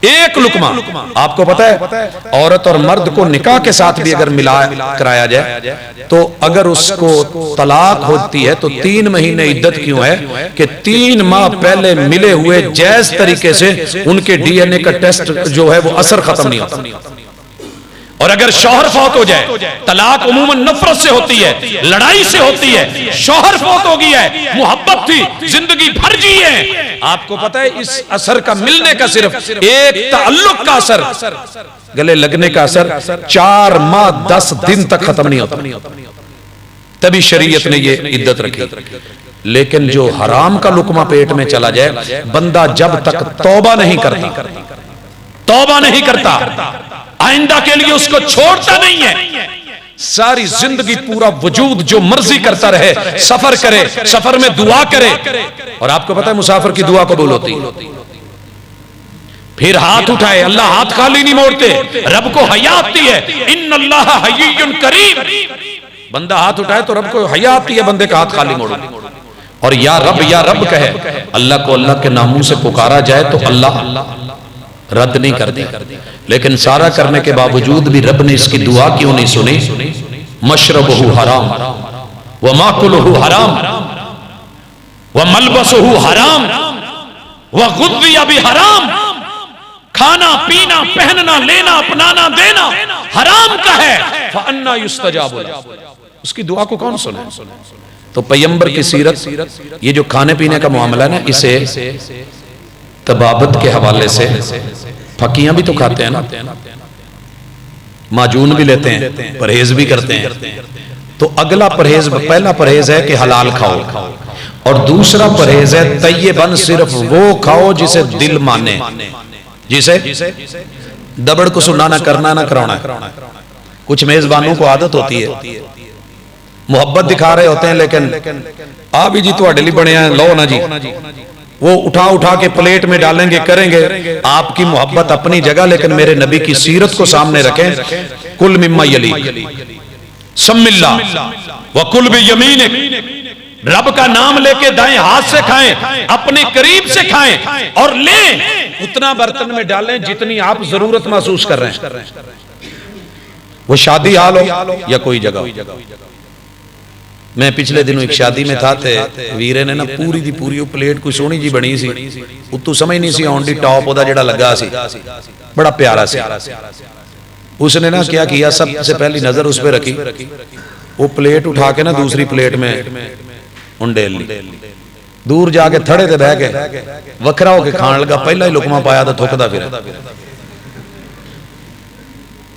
ایک لقمہ. آپ کو پتا ہے عورت اور مرد کو نکاح کے ساتھ بھی اگر ملا کرایا جائے تو اگر اس کو طلاق ہوتی ہے تو 3 مہینے عدت کیوں ہے کہ 3 ماہ پہلے ملے ہوئے جائز طریقے سے ان کے ڈی این اے کا ٹیسٹ جو ہے وہ اثر ختم نہیں ہوتا. اور اگر شوہر فوت ہو جائے، طلاق عموماً نفرت سے ہوتی ہے، لڑائی سے ہوتی ہے، شوہر فوت ہو گیا ہے، محبت تھی، زندگی بھر جی ہے، آپ کو پتہ ہے اس اثر کا ملنے کا صرف ایک تعلق کا اثر، گلے لگنے کا اثر 4 ماہ 10 دن تک ختم نہیں ہوتا. تبھی شریعت نے یہ عدت رکھی. لیکن جو حرام کا لقمہ پیٹ میں چلا جائے، بندہ جب تک توبہ نہیں کرتا آئندہ کے لیے اس کو چھوڑتا نہیں ہے، ساری زندگی پورا وجود جو مرضی کرتا رہے، سفر کرے، سفر میں دعا کرے. اور آپ کو پتہ ہے مسافر کی دعا قبول ہوتی، پھر ہاتھ اٹھائے، اللہ ہاتھ خالی نہیں موڑتے، رب کو حیا آتی ہے، ان اللہ حیی کریم. بندہ ہاتھ اٹھائے تو رب کو حیا آتی ہے بندے کا ہاتھ خالی موڑے، اور یا رب کہے. اللہ کو اللہ کے ناموں سے پکارا جائے تو اللہ رد نہیں کر دی، لیکن سارا کرنے کے باوجود بھی رب نے اس کی دعا کیوں نہیں سنی؟ مشربہ حرام وماکلہ حرام وملبسہ حرام وغذی بحرام، کھانا پینا پہننا لینا اپنانا دینا حرام کا ہے، فَأَنَّا يُسْتَجَابُ لَهُ، اس کی دعا کو کون سنے؟ تو پیغمبر کی سیرت، یہ جو کھانے پینے کا معاملہ ہے نا، اسے طبابت کے حوالے سے پھکیاں بھی تو کھاتے ہیں نا، معجون بھی لیتے ہیں، پرہیز بھی کرتے ہیں، تو اگلا پرہیز، پہلا پرہیز ہے کہ حلال کھاؤ، اور دوسرا پرہیز ہے طیباً، صرف وہ کھاؤ جسے دل مانے، جسے دبڑ کو سننا نہ کرنا نہ کرانا۔ کچھ میزبانوں کو عادت ہوتی ہے، محبت دکھا رہے ہوتے ہیں لیکن آبی جی تو اڈلی بڑے ہیں لو نا جی، وہ اٹھا اٹھا کے پلیٹ میں ڈالیں گے کریں گے، آپ کی محبت اپنی جگہ، لیکن میرے نبی کی سیرت کو سامنے رکھیں۔ کل مما یلیک، سم اللہ وکل بیمینک، رب کا نام لے کے دائیں ہاتھ سے کھائیں، اپنے قریب سے کھائیں، اور لیں اتنا برتن میں ڈالیں جتنی آپ ضرورت محسوس کر رہے ہیں، وہ شادی حال ہو یا کوئی جگہ۔ میں پچھلے دنوں ایک شادی میں تھا، ویرے نے نا پوری دی پوری وہ پلیٹ کوئی سونی جی بنی سی، اتو سمجھ نہیں سی آن دی ٹاپ ہوتا جڑا لگا سی، بڑا پیارا سی۔ اس نے نا کیا سب سے پہلی نظر اس پہ رکھی، وہ پلیٹ اٹھا کے نا دوسری پلیٹ میں انڈیل لی، دور جا کے تھڑے تے بہ کے وکھرا ہو کے کھان لگا، پہلا ہی لقمہ پایا تو تھوکدا پھر۔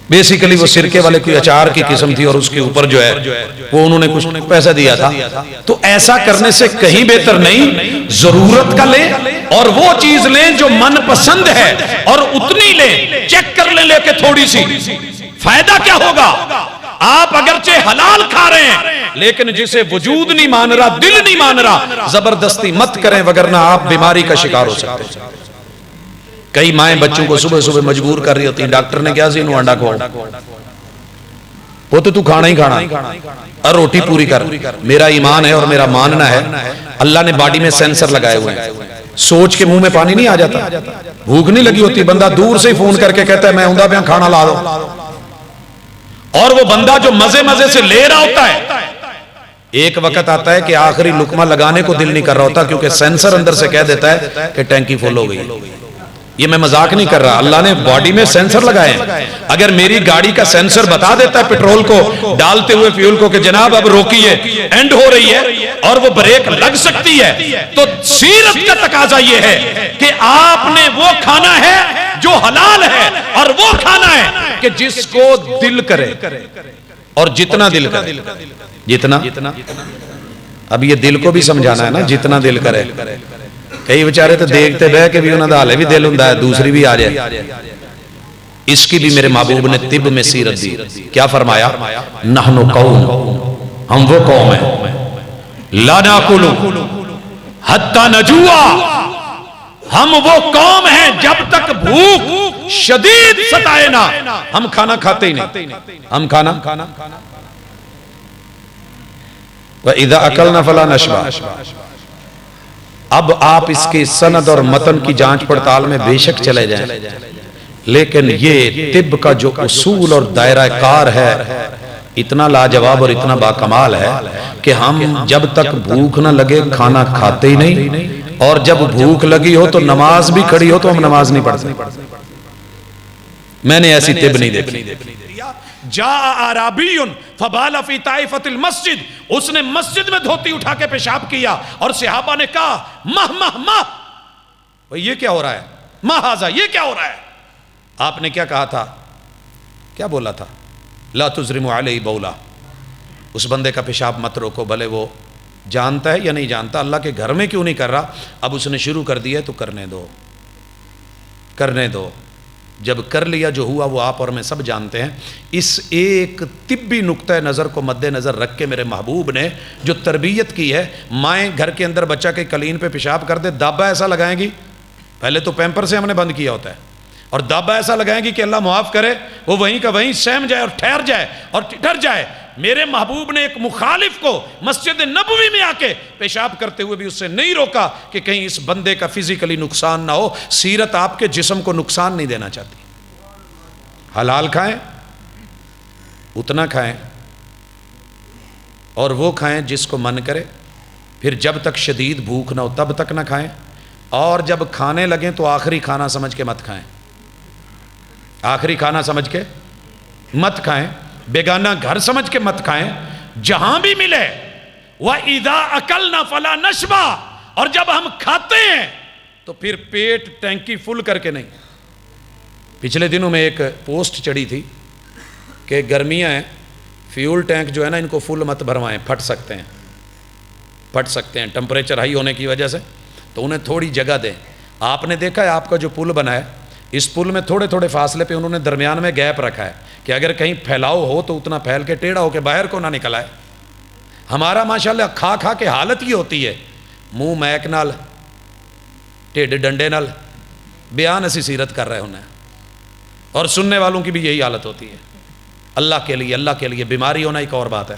بیسیکلی وہ سرکے والے کوئی اچار کی قسم تھی، اور اس کے اوپر جو ہے وہ انہوں نے کچھ پیسہ دیا تھا۔ تو ایسا کرنے سے کہیں بہتر نہیں، ضرورت کا لیں اور وہ چیز لیں جو من پسند ہے، اور اتنی لیں، چیک کر لیں لے کے تھوڑی سی، فائدہ کیا ہوگا؟ آپ اگرچہ حلال کھا رہے ہیں لیکن جسے وجود نہیں مان رہا، دل نہیں مان رہا، زبردستی مت کریں، وگرنہ آپ بیماری کا شکار ہو سکتے ہیں۔ کئی مائیں بچوں کو صبح صبح مجبور کر رہی ہوتی ہیں، ڈاکٹر نے کیا سی انہوں انڈا کھاؤ، وہ تو کھانا ہی کھانا، اور روٹی پوری کر۔ میرا ایمان ہے اور میرا ماننا ہے، اللہ نے باڈی میں سینسر لگائے ہوئے ہیں، سوچ کے منہ میں پانی نہیں آ جاتا، بھوک نہیں لگی ہوتی، بندہ دور سے ہی فون کر کے کہتا ہے میں ہوں پہ کھانا لا دو، اور وہ بندہ جو مزے مزے سے لے رہا ہوتا ہے، ایک وقت آتا ہے کہ آخری لقمہ لگانے کو دل نہیں کر رہا ہوتا، کیونکہ سینسر اندر سے کہہ دیتا ہے کہ ٹینکی فل ہو گئی۔ یہ میں مذاق نہیں کر رہا، اللہ نے باڈی میں سینسر لگائے ہیں۔ اگر میری گاڑی کا سینسر بتا دیتا ہے پٹرول کو ڈالتے ہوئے فیول کو کہ جناب اب روکیے، اینڈ ہو رہی ہے، اور وہ بریک لگ سکتی ہے، تو سیرت کا تقاضا یہ ہے کہ آپ نے وہ کھانا ہے جو حلال ہے، اور وہ کھانا ہے کہ جس کو دل کرے، اور جتنا دل کرے، جتنا، اب یہ دل کو بھی سمجھانا ہے نا، جتنا دل کرے۔ کئی بیچارے تو دیکھتے بہ کہ بھی انہوں نے حالے بھی دل ہوں دوسری بھی آ جائے۔ اس کی بھی میرے محبوب نے طب میں سیرت دی، کیا فرمایا؟ نحنو قوم، ہم وہ قوم ہیں، لا ناکلو حتی نجوع، ہم وہ قوم ہیں جب تک بھوک شدید ستائے نہ، ہم کھانا کھاتے ہی نہیں، ہم کھانا۔ وَإِذَا أَكَلْنَا فَلَا نَشْبَعْ۔ اب آپ اس کی سند اور متن کی جانچ پڑتال میں بے شک چلے جائیں، لیکن یہ طب کا جو اصول اور دائرہ کار ہے اتنا لاجواب اور اتنا باکمال ہے کہ ہم جب تک بھوک نہ لگے کھانا کھاتے ہی نہیں، اور جب بھوک لگی ہو تو نماز بھی کھڑی ہو تو ہم نماز نہیں پڑھتے۔ میں نے ایسی طب نہیں دیکھی۔ جاء اعرابی فبال فی طائفۃ المسجد، اس نے مسجد میں دھوتی اٹھا کے پیشاب کیا، اور صحابہ نے کہا مہ مہ مہ، یہ کیا ہو رہا ہے؟ ما ھذا، یہ کیا ہو رہا ہے؟ آپ نے کیا کہا تھا؟ کیا بولا تھا؟ لا تزرموا علیہ بولا، اس بندے کا پیشاب مت روکو، بھلے وہ جانتا ہے یا نہیں جانتا، اللہ کے گھر میں کیوں نہیں کر رہا، اب اس نے شروع کر دیا تو کرنے دو، کرنے دو۔ جب کر لیا جو ہوا وہ آپ اور میں سب جانتے ہیں۔ اس ایک طبی نقطہ نظر کو مد نظر رکھ کے میرے محبوب نے جو تربیت کی ہے، مائیں گھر کے اندر بچہ کے کلین پہ پیشاب کر دے، دابا ایسا لگائیں گی، پہلے تو پیمپر سے ہم نے بند کیا ہوتا ہے، اور دابا ایسا لگائیں گی کہ اللہ معاف کرے وہ وہیں کا وہیں سہم جائے اور ٹھہر جائے اور ڈر جائے، میرے محبوب نے ایک مخالف کو مسجد نبوی میں آ کے پیشاب کرتے ہوئے بھی اس سے نہیں روکا کہ کہیں اس بندے کا فزیکلی نقصان نہ ہو. سیرت آپ کے جسم کو نقصان نہیں دینا چاہتی. حلال کھائیں اتنا کھائیں اور وہ کھائیں جس کو من کرے. پھر جب تک شدید بھوک نہ ہو تب تک نہ کھائیں, اور جب کھانے لگیں تو آخری کھانا سمجھ کے مت کھائیں. آخری کھانا سمجھ کے مت کھائیں, بیگانہ گھر سمجھ کے مت کھائیں. جہاں بھی ملے وَإِذَا أَكَلْنَا فَلَا نَشْبَا, اور جب ہم کھاتے ہیں تو پھر پیٹ ٹینکی فل کر کے نہیں. پچھلے دنوں میں ایک پوسٹ چڑھی تھی کہ گرمیاں ہیں, فیول ٹینک جو ہے نا ان کو فل مت بھروائیں, پھٹ سکتے ہیں ٹمپریچر ہائی ہونے کی وجہ سے, تو انہیں تھوڑی جگہ دیں. آپ نے دیکھا ہے آپ کا جو پل بنا ہے, اس پل میں تھوڑے تھوڑے فاصلے پہ انہوں نے درمیان میں گیپ رکھا ہے کہ اگر کہیں پھیلاؤ ہو تو اتنا پھیل کے ٹیڑھا ہو کے باہر کو نہ نکل آئے. ہمارا ماشاءاللہ کھا کھا کے حالت یہ ہوتی ہے, منہ میک نال ٹیڈ ڈنڈے نال بیان اسی سیرت کر رہے ہونا ہے, اور سننے والوں کی بھی یہی حالت ہوتی ہے. اللہ کے لیے بیماری ہونا ایک اور بات ہے,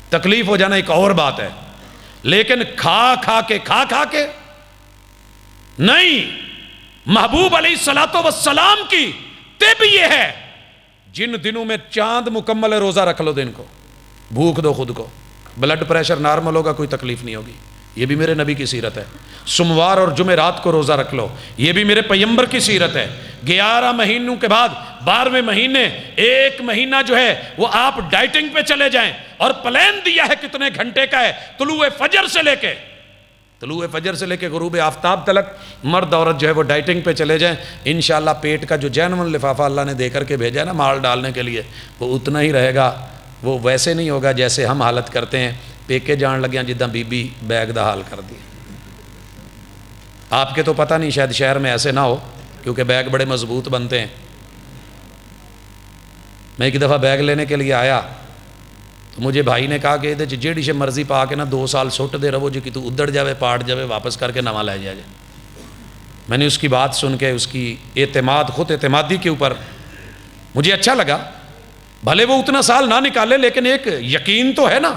تکلیف ہو جانا ایک اور بات ہے, لیکن کھا کھا کے نہیں. محبوب علیہ الصلوۃ والسلام کی طب یہ ہے, جن دنوں میں چاند مکمل ہے روزہ رکھ لو دن کو, بھوک دو خود کو, بلڈ پریشر نارمل ہوگا, کوئی تکلیف نہیں ہوگی. یہ بھی میرے نبی کی سیرت ہے. سوموار اور جمعرات کو روزہ رکھ لو, یہ بھی میرے پیغمبر کی سیرت ہے. 11 مہینوں کے بعد 12ویں مہینے ایک مہینہ جو ہے وہ آپ ڈائٹنگ پہ چلے جائیں, اور پلان دیا ہے کتنے گھنٹے کا ہے, طلوع فجر سے لے کے غروب آفتاب تلک مرد عورت جو ہے وہ ڈائٹنگ پہ چلے جائیں. انشاءاللہ پیٹ کا جو جینون لفافہ اللہ نے دے کر کے بھیجا ہے نا مال ڈالنے کے لیے, وہ اتنا ہی رہے گا. وہ ویسے نہیں ہوگا جیسے ہم حالت کرتے ہیں, پیکے جان لگیاں جداں بی بی بیگ دا حال کر دی. آپ کے تو پتہ نہیں, شاید شہر میں ایسے نہ ہو کیونکہ بیگ بڑے مضبوط بنتے ہیں. میں ایک دفعہ بیگ لینے کے لیے آیا تو مجھے بھائی نے کہا کہ یہ جیڑی سے مرضی پا کے نا 2 سال سٹ دے رہو جی کہ تو ادڑ جاوے پاٹ جاوے واپس کر کے نواں لے جائے. میں نے اس کی بات سن کے اس کی خود اعتمادی کے اوپر مجھے اچھا لگا. بھلے وہ اتنا سال نہ نکالے لیکن ایک یقین تو ہے نا.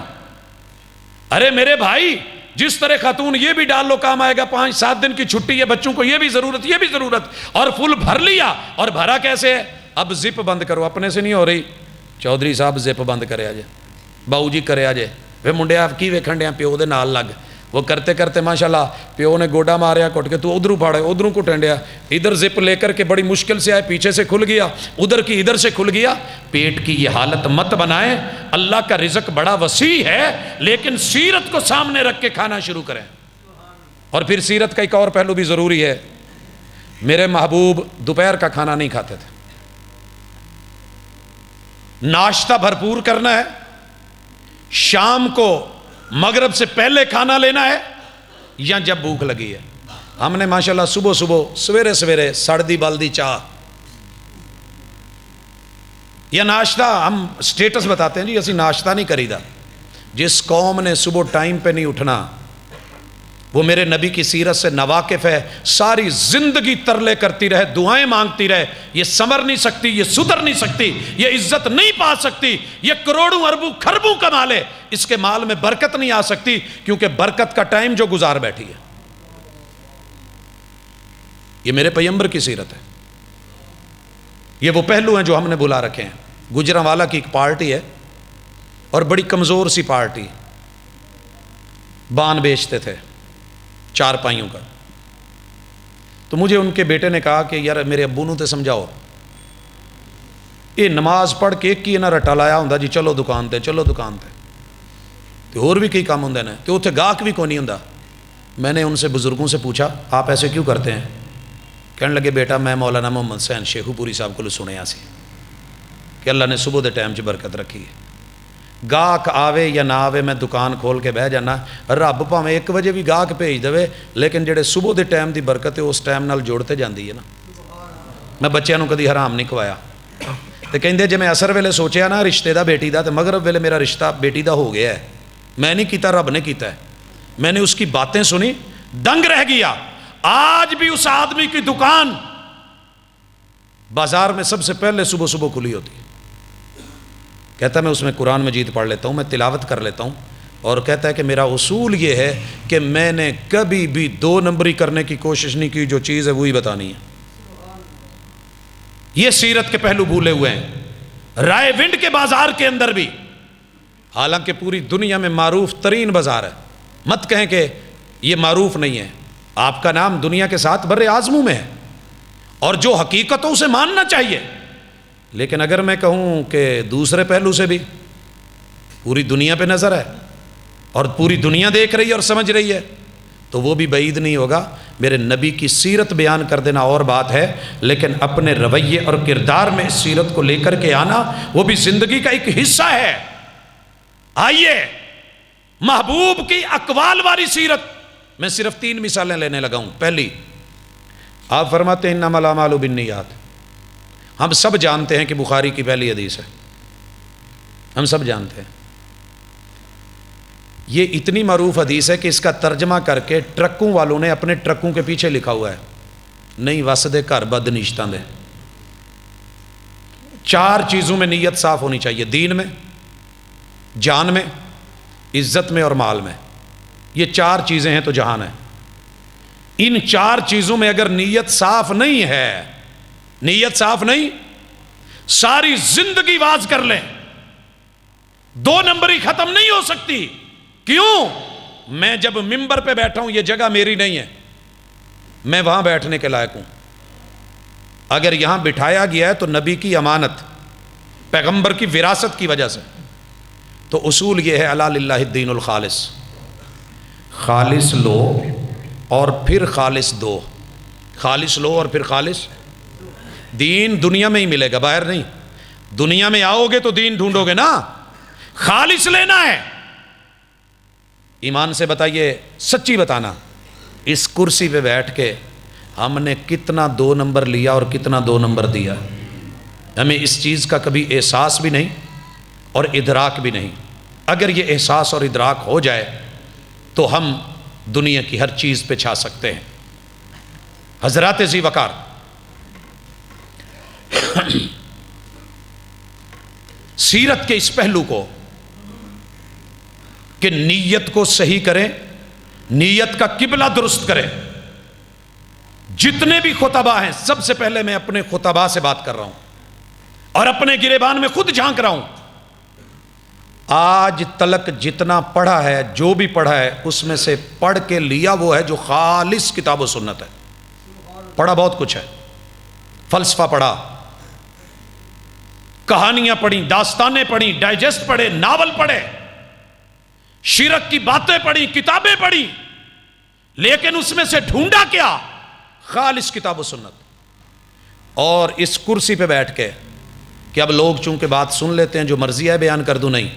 ارے میرے بھائی, جس طرح خاتون یہ بھی ڈال لو کام آئے گا, 5-7 دن کی چھٹی ہے, بچوں کو یہ بھی ضرورت, اور فل بھر لیا. اور بھرا کیسے ہے؟ اب زپ بند کرو, اپنے سے نہیں ہو رہی. چودھری صاحب زپ بند کرے آجے, باؤ جی کرے آجے, وے منڈے آپ کی ویکھن ڈیا پیو دے نال لگ. وہ کرتے کرتے ماشاءاللہ پیو نے گوڈا ماریا کٹ کے, تو ادھروں پھاڑے ادھروں کو ٹینڈیا, ادھر زپ لے کر کے بڑی مشکل سے آئے, پیچھے سے کھل گیا, ادھر کی ادھر سے کھل گیا. پیٹ کی یہ حالت مت بنائیں. اللہ کا رزق بڑا وسیع ہے, لیکن سیرت کو سامنے رکھ کے کھانا شروع کریں. اور پھر سیرت کا ایک اور پہلو بھی ضروری ہے. میرے محبوب دوپہر کا کھانا نہیں کھاتے تھے. ناشتہ بھرپور کرنا ہے, شام کو مغرب سے پہلے کھانا لینا ہے, یا جب بھوک لگی ہے. ہم نے ماشاءاللہ صبح سویرے سردی بالدی چاہ یا ناشتہ, ہم سٹیٹس بتاتے ہیں جی اسی ناشتہ نہیں کریدا. جس قوم نے صبح ٹائم پہ نہیں اٹھنا وہ میرے نبی کی سیرت سے ناواقف ہے. ساری زندگی ترلے کرتی رہے, دعائیں مانگتی رہے, یہ سنور نہیں سکتی, یہ سدھر نہیں سکتی, یہ عزت نہیں پا سکتی, یہ کروڑوں اربوں کھربوں کا مال ہے, اس کے مال میں برکت نہیں آ سکتی, کیونکہ برکت کا ٹائم جو گزار بیٹھی ہے. یہ میرے پیغمبر کی سیرت ہے. یہ وہ پہلو ہیں جو ہم نے بلا رکھے ہیں. گجرانوالا کی ایک پارٹی ہے اور بڑی کمزور سی پارٹی, بان بیچتے تھے 4 پائیوں کا. تو مجھے ان کے بیٹے نے کہا کہ یار میرے ابو نو تے سمجھاؤ, یہ نماز پڑھ کے ایک ہی نہ رٹا لایا ہوں جی چلو دکان تے تو اور بھی کئی کام ہوں نے, تو اتنے گاہک بھی کوئی نہیں ہوں. میں نے ان سے بزرگوں سے پوچھا آپ ایسے کیوں کرتے ہیں؟ کہنے لگے بیٹا میں مولانا محمد حسین شیخو پوری صاحب کو سنیا سی کہ اللہ نے صبح دے ٹائم 'چ برکت رکھی ہے. گاہک آوے یا نہ آوے میں دکان کھول کے بہ جانا, رب بھاویں 1 بجے بھی گاہک بھیج دے, لیکن جڑے صبح دے ٹائم دی برکت ہے اس ٹائم نال جوڑتے جاندی ہے نا. میں بچیاں نو کدی حرام نہیں کھوایا. تے کہندے جے میں اثر ویلے سوچیا نا رشتے دا بیٹی دا, تے مغرب ویلے میرا رشتہ بیٹی دا ہو گیا ہے. میں نہیں کیتا, رب نے کیتا ہے. میں نے اس کی باتیں سنی, دنگ رہ گیا. آج بھی اس آدمی کی دکان بازار میں سب سے پہلے صبح کھلی ہوتی ہے. کہتا ہے میں اس میں قرآن مجید پڑھ لیتا ہوں، میں تلاوت کر لیتا ہوں، اور کہتا ہے کہ میرا اصول یہ ہے کہ میں نے کبھی بھی 2 نمبری کرنے کی کوشش نہیں کی، جو چیز ہے وہی بتانی ہے۔ یہ سیرت کے پہلو بھولے ہوئے ہیں۔ رائے ونڈ کے بازار کے اندر بھی، حالانکہ پوری دنیا میں معروف ترین بازار ہے، مت کہیں کہ یہ معروف نہیں ہے، آپ کا نام دنیا کے ساتھ بر اعظموں میں ہے، اور جو حقیقت ہو اسے ماننا چاہیے۔ لیکن اگر میں کہوں کہ دوسرے پہلو سے بھی پوری دنیا پہ نظر ہے اور پوری دنیا دیکھ رہی ہے اور سمجھ رہی ہے، تو وہ بھی بعید نہیں ہوگا۔ میرے نبی کی سیرت بیان کر دینا اور بات ہے، لیکن اپنے رویے اور کردار میں اس سیرت کو لے کر کے آنا وہ بھی زندگی کا ایک حصہ ہے۔ آئیے محبوب کی اقوال والی سیرت، میں صرف 3 مثالیں لینے لگا ہوں۔ پہلی، آپ فرماتے ہیں انما الاعمال بالنیات، ہم سب جانتے ہیں کہ بخاری کی پہلی حدیث ہے، ہم سب جانتے ہیں۔ یہ اتنی معروف حدیث ہے کہ اس کا ترجمہ کر کے ٹرکوں والوں نے اپنے ٹرکوں کے پیچھے لکھا ہوا ہے، نہیں وسدے گھر بد نیشتاں دے۔ 4 چیزوں میں نیت صاف ہونی چاہیے، دین میں، جان میں، عزت میں اور مال میں۔ یہ 4 چیزیں ہیں تو جہان ہے۔ ان 4 چیزوں میں اگر نیت صاف نہیں ہے، نیت صاف نہیں، ساری زندگی واز کر لیں، 2 نمبری ختم نہیں ہو سکتی۔ کیوں؟ میں جب ممبر پہ بیٹھا ہوں، یہ جگہ میری نہیں ہے، میں وہاں بیٹھنے کے لائق ہوں۔ اگر یہاں بٹھایا گیا ہے تو نبی کی امانت، پیغمبر کی وراثت کی وجہ سے۔ تو اصول یہ ہے الا للہ الدین الخالص، خالص لو اور پھر خالص دو، خالص لو اور پھر خالص۔ دین دنیا میں ہی ملے گا، باہر نہیں۔ دنیا میں آؤ گے تو دین ڈھونڈو گے نا، خالص لینا ہے۔ ایمان سے بتائیے، سچی بتانا، اس کرسی پہ بیٹھ کے ہم نے کتنا 2 نمبر لیا اور کتنا 2 نمبر دیا، ہمیں اس چیز کا کبھی احساس بھی نہیں اور ادراک بھی نہیں۔ اگر یہ احساس اور ادراک ہو جائے تو ہم دنیا کی ہر چیز پہ چھا سکتے ہیں۔ حضرات ذی وقار، سیرت کے اس پہلو کو کہ نیت کو صحیح کریں، نیت کا قبلہ درست کریں۔ جتنے بھی خطبہ ہیں، سب سے پہلے میں اپنے خطبہ سے بات کر رہا ہوں اور اپنے گریبان میں خود جھانک رہا ہوں۔ آج تلک جتنا پڑھا ہے، جو بھی پڑھا ہے، اس میں سے پڑھ کے لیا وہ ہے جو خالص کتاب و سنت ہے۔ پڑھا بہت کچھ ہے، فلسفہ پڑھا، کہانیاں پڑھی، داستانیں پڑھی، ڈائجسٹ پڑھے، ناول پڑھے، شرک کی باتیں پڑھی، کتابیں پڑھی، لیکن اس میں سے ڈھونڈا کیا؟ خالص کتاب و سنت۔ اور اس کرسی پہ بیٹھ کے کہ اب لوگ چونکہ بات سن لیتے ہیں، جو مرضی ہے بیان کر دوں، نہیں،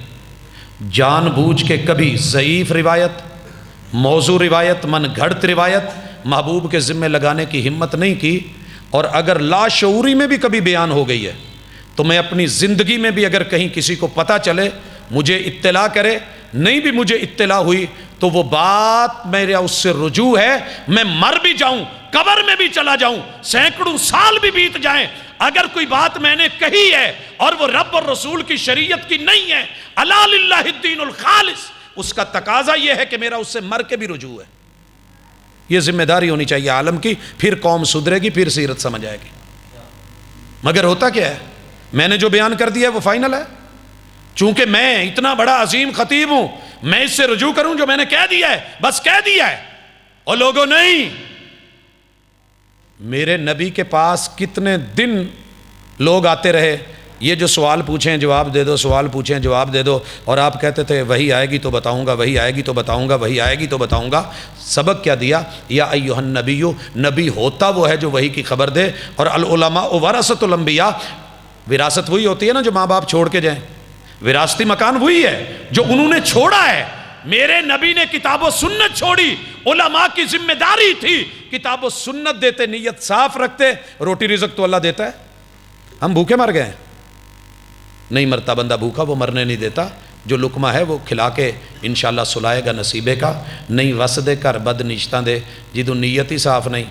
جان بوجھ کے کبھی ضعیف روایت، موضوع روایت، من گھڑت روایت محبوب کے ذمہ لگانے کی ہمت نہیں کی۔ اور اگر لاشعوری میں بھی کبھی بیان ہو گئی ہے تو میں اپنی زندگی میں بھی اگر کہیں کسی کو پتہ چلے، مجھے اطلاع کرے، نہیں بھی مجھے اطلاع ہوئی تو وہ بات میرا اس سے رجوع ہے، میں مر بھی جاؤں، قبر میں بھی چلا جاؤں، سینکڑوں سال بھی بیت جائیں، اگر کوئی بات میں نے کہی ہے اور وہ رب اور رسول کی شریعت کی نہیں ہے، الا للہ الدین الخالص، اس کا تقاضا یہ ہے کہ میرا اس سے مر کے بھی رجوع ہے۔ یہ ذمہ داری ہونی چاہیے عالم کی، پھر قوم سدھرے گی، پھر سیرت سمجھ آئے گی۔ مگر ہوتا کیا ہے، میں نے جو بیان کر دیا ہے وہ فائنل ہے۔ چونکہ میں اتنا بڑا عظیم خطیب ہوں، میں اس سے رجوع کروں جو میں نے کہہ دیا ہے، بس کہہ دیا ہے۔ اور لوگوں نہیں، میرے نبی کے پاس کتنے دن لوگ آتے رہے، یہ جو سوال پوچھیں جواب دے دو، سوال پوچھیں جواب دے دو، اور آپ کہتے تھے وہی آئے گی تو بتاؤں گا، وہی آئے گی تو بتاؤں گا، وہی آئے گی تو بتاؤں گا۔ سبق کیا دیا؟ یا ایھا النبی، نبی ہوتا وہ ہے جو وہی کی خبر دے۔ اور العلماء ورثۃ الانبیاء، وراثت وہی ہوتی ہے نا جو ماں باپ چھوڑ کے جائیں، وراثتی مکان وہی ہے جو انہوں نے چھوڑا ہے۔ میرے نبی نے کتاب و سنت چھوڑی، علماء کی ذمہ داری تھی کتاب و سنت دیتے، نیت صاف رکھتے، روٹی رزق تو اللہ دیتا ہے۔ ہم بھوکے مر گئے ہیں؟ نہیں مرتا بندہ بھوکا، وہ مرنے نہیں دیتا، جو لقمہ ہے وہ کھلا کے انشاءاللہ سلائے گا نصیبے کا۔ نہیں وسدے کر بد نیشتاں دے، جدو نیت ہی صاف نہیں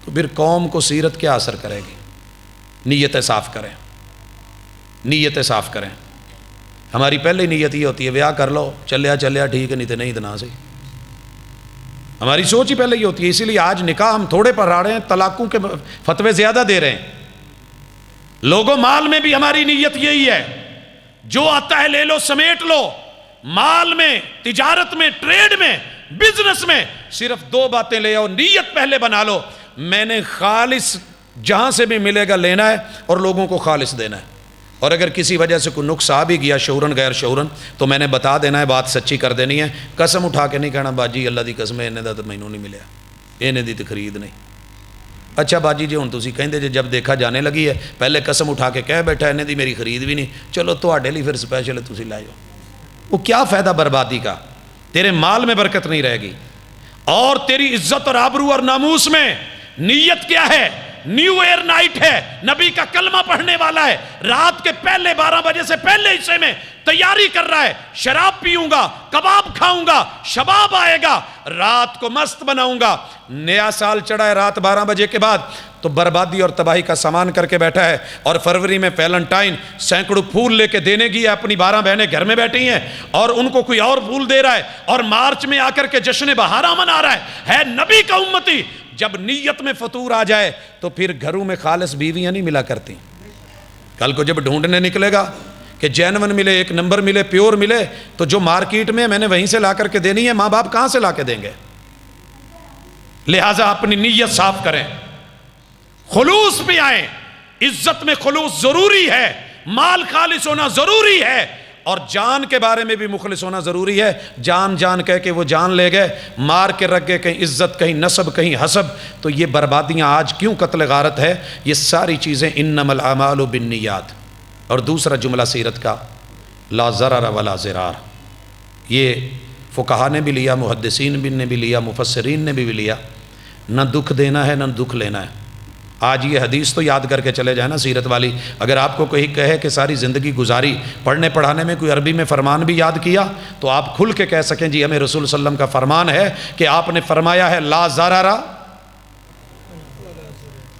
تو پھر قوم کو سیرت کیا اثر کرے گی؟ نیتیں صاف کریں، نیتیں صاف کریں۔ ہماری پہلے نیت یہ ہوتی ہے بیاہ کر لو، چلیا ٹھیک ہے، نہیں تو نہیں تو نہ صحیح. ہماری سوچ ہی پہلے یہ ہوتی ہے. اسی لیے آج نکاح ہم تھوڑے پر آ رہے ہیں، طلاقوں کے فتوے زیادہ دے رہے ہیں. لوگوں مال میں بھی ہماری نیت یہی ہے، جو آتا ہے لے لو، سمیٹ لو. مال میں، تجارت میں، ٹریڈ میں، بزنس میں صرف 2 باتیں لے آؤ. نیت پہلے بنا لو، میں نے خالص جہاں سے بھی ملے گا لینا ہے اور لوگوں کو خالص دینا ہے. اور اگر کسی وجہ سے کوئی نقص آ بھی گیا شعوراً غیر شعوراً تو میں نے بتا دینا ہے، بات سچی کر دینی ہے. قسم اٹھا کے نہیں کہنا باجی اللہ دی قسم ہے انہیں دا تو مینوں نہیں ملیا، انہیں دی تو خرید نہیں. اچھا باجی جی ہن تسی کہندے جے جب دیکھا جانے لگی ہے پہلے قسم اٹھا کے کہہ بیٹھا انہیں دی میری خرید بھی نہیں، چلو تواڈے لیے پھر سپیشل تسی لے جاؤ. وہ کیا فائدہ بربادی کا؟ تیرے مال میں برکت نہیں رہے گی اور تیری عزت اور آبرو اور ناموس میں. نیت کیا ہے؟ نیو ایئر نائٹ ہے، نبی کا کلمہ پڑھنے والا ہے، رات کے پہلے 12 بجے سے پہلے حصے میں تیاری کر رہا ہے، شراب پیوں گا، کباب کھاؤں گا، شباب آئے گا، رات کو مست بناؤں گا. نیا سال چڑھا ہے رات 12 بجے کے بعد تو بربادی اور تباہی کا سامان کر کے بیٹھا ہے. اور فروری میں ویلنٹائن سینکڑوں پھول لے کے دینے گی ہے، اپنی 12 بہنیں گھر میں بیٹھی ہیں اور ان کو کوئی اور پھول دے رہا ہے. اور مارچ میں آ کر کے جشن بہارا منا رہا ہے نبی کا امتی. جب نیت میں فطور آ جائے تو پھر گھروں میں خالص بیویاں نہیں ملا کرتی. کل کو جب ڈھونڈنے نکلے گا کہ جینون ملے، 1 نمبر ملے، پیور ملے، تو جو مارکیٹ میں میں نے وہیں سے لا کر کے دینی ہے، ماں باپ کہاں سے لا کے دیں گے؟ لہٰذا اپنی نیت صاف کریں، خلوص پہ آئیں. عزت میں خلوص ضروری ہے، مال خالص ہونا ضروری ہے اور جان کے بارے میں بھی مخلص ہونا ضروری ہے. جان کہہ کے وہ جان لے گئے، مار کے رکھ گئے، کہیں عزت، کہیں نسب، کہیں حسب. تو یہ بربادیاں آج کیوں قتل غارت ہے؟ یہ ساری چیزیں انما الاعمال بالنیات. اور دوسرا جملہ سیرت کا لا ضرر ولا ضرار، یہ فقہا نے بھی لیا، محدثین نے بھی لیا، مفسرین نے بھی لیا. نہ دکھ دینا ہے نہ دکھ لینا ہے. آج یہ حدیث تو یاد کر کے چلے جائیں نا سیرت والی. اگر آپ کو کوئی کہے کہ ساری زندگی گزاری پڑھنے پڑھانے میں، کوئی عربی میں فرمان بھی یاد کیا تو آپ کھل کے کہہ سکیں جی ہمیں رسول صلی اللہ علیہ وسلم کا فرمان ہے کہ آپ نے فرمایا ہے لا ضرر.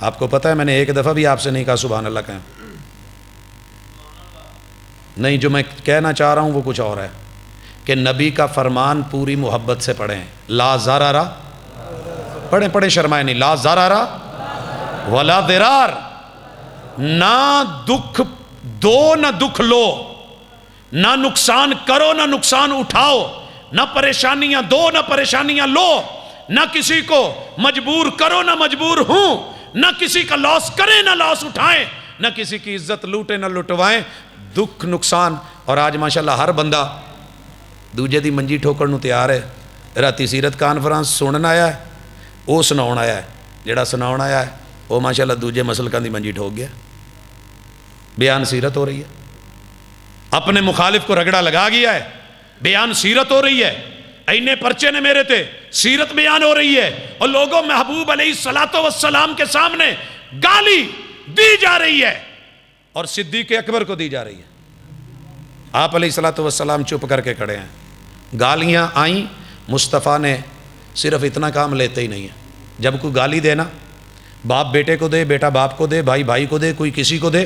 آپ کو پتہ ہے میں نے ایک دفعہ بھی آپ سے نہیں کہا سبحان اللہ کہیں نہیں، جو میں کہنا چاہ رہا ہوں وہ کچھ اور ہے کہ نبی کا فرمان پوری محبت سے پڑھیں. لا ضرر، پڑھیں شرمائے نہیں. لا ضرر ولا ضرار، نہ دکھ دو نہ دکھ لو، نہ نقصان کرو نہ نقصان اٹھاؤ، نہ پریشانیاں دو نہ پریشانیاں لو، نہ کسی کو مجبور کرو نہ مجبور ہوں، نہ کسی کا لاس کریں نہ لاس اٹھائیں، نہ کسی کی عزت لوٹیں نہ لٹوائیں. دکھ نقصان. اور آج ماشاءاللہ ہر بندہ دوجے دی منجی ٹھوکر نو تیار ہے. راتی سیرت کانفرنس سنن آیا ہے، وہ سناؤن آیا ہے، جڑا سناؤن آیا ہے وہ ماشاءاللہ دوجے مسلکاں دی منجی ٹھوک گیا. بیان سیرت ہو رہی ہے، اپنے مخالف کو رگڑا لگا گیا ہے، بیان سیرت ہو رہی ہے. اینے پرچے نے میرے تھے، سیرت بیان ہو رہی ہے اور لوگوں محبوب علیہ السلام کے سامنے گالی دی جا رہی ہے اور صدیق اکبر کو دی جا رہی ہے. آپ علیہ السلام چپ کر کے کھڑے ہیں. گالیاں آئیں، مصطفیٰ نے صرف اتنا کام لیتے ہی نہیں ہے. جب کوئی گالی دینا، باپ بیٹے کو دے، بیٹا باپ کو دے، بھائی بھائی کو دے، کوئی کسی کو دے،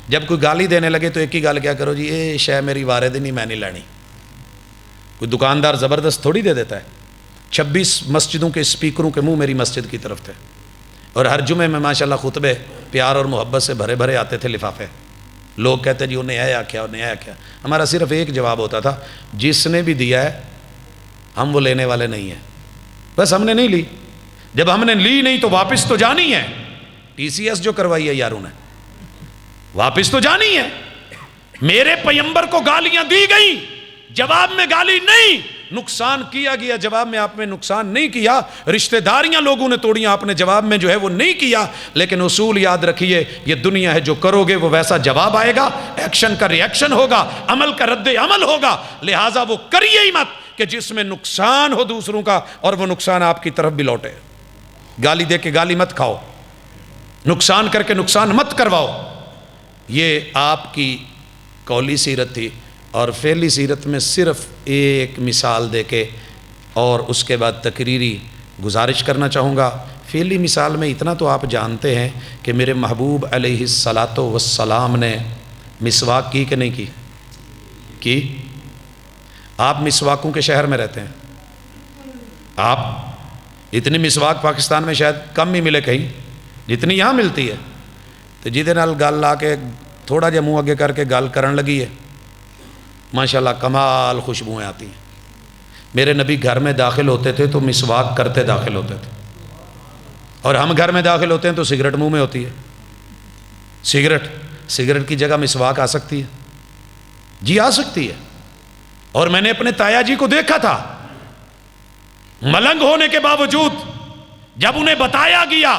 جب کوئی گالی دینے لگے تو ایک ہی گال کیا کرو جی اے شے میری وارد نہیں، میں نہیں لینی. کوئی دکاندار زبردست تھوڑی دے دیتا ہے. 26 مسجدوں کے اسپیکروں کے منہ میری مسجد کی طرف تھے اور ہر جمعے میں ماشاءاللہ خطبے پیار اور محبت سے بھرے بھرے آتے تھے لفافے. لوگ کہتے جی انہیں آیا کیا، انہیں آیا کیا. ہمارا صرف ایک جواب ہوتا تھا، جس نے بھی دیا ہے ہم وہ لینے والے نہیں ہیں. بس ہم نے نہیں لی، جب ہم نے لی نہیں تو واپس تو جانی ہے. TCS جو کروائی ہے یاروں نے واپس تو جانی ہے. میرے پیمبر کو گالیاں دی گئی، جواب میں گالی نہیں، نقصان کیا گیا، جواب میں آپ نے نقصان نہیں کیا. رشتہ داریاں لوگوں نے توڑیاں، آپ نے جواب میں جو ہے وہ نہیں کیا. لیکن اصول یاد رکھیے، یہ دنیا ہے، جو کرو گے وہ ویسا جواب آئے گا، ایکشن کا ری ایکشن ہوگا، عمل کا رد عمل ہوگا. لہٰذا وہ کریے ہی مت کہ جس میں نقصان ہو دوسروں کا اور وہ نقصان آپ کی طرف بھی لوٹے. گالی دے کے گالی مت کھاؤ، نقصان کر کے نقصان مت کرواؤ. یہ آپ کی قولی سیرت تھی. اور فعلی سیرت میں صرف ایک مثال دے کے اور اس کے بعد تقریری گزارش کرنا چاہوں گا. فعلی مثال میں اتنا تو آپ جانتے ہیں کہ میرے محبوب علیہ الصلاۃ والسلام نے مسواک کی کہ نہیں کی؟ کی آپ مسواکوں کے شہر میں رہتے ہیں، آپ اتنی مسواک پاکستان میں شاید کم ہی ملے کہیں جتنی یہاں ملتی ہے، تو جیدے نال گل لا کے تھوڑا جا منہ اگے کر کے گل کرن لگی ہے، ماشاءاللہ کمال خوشبوئیں آتی ہیں۔ میرے نبی گھر میں داخل ہوتے تھے تو مسواک کرتے داخل ہوتے تھے، اور ہم گھر میں داخل ہوتے ہیں تو سگریٹ منہ میں ہوتی ہے۔ سگریٹ کی جگہ مسواک آ سکتی ہے؟ جی آ سکتی ہے۔ اور میں نے اپنے تایا جی کو دیکھا تھا، ملنگ ہونے کے باوجود جب انہیں بتایا گیا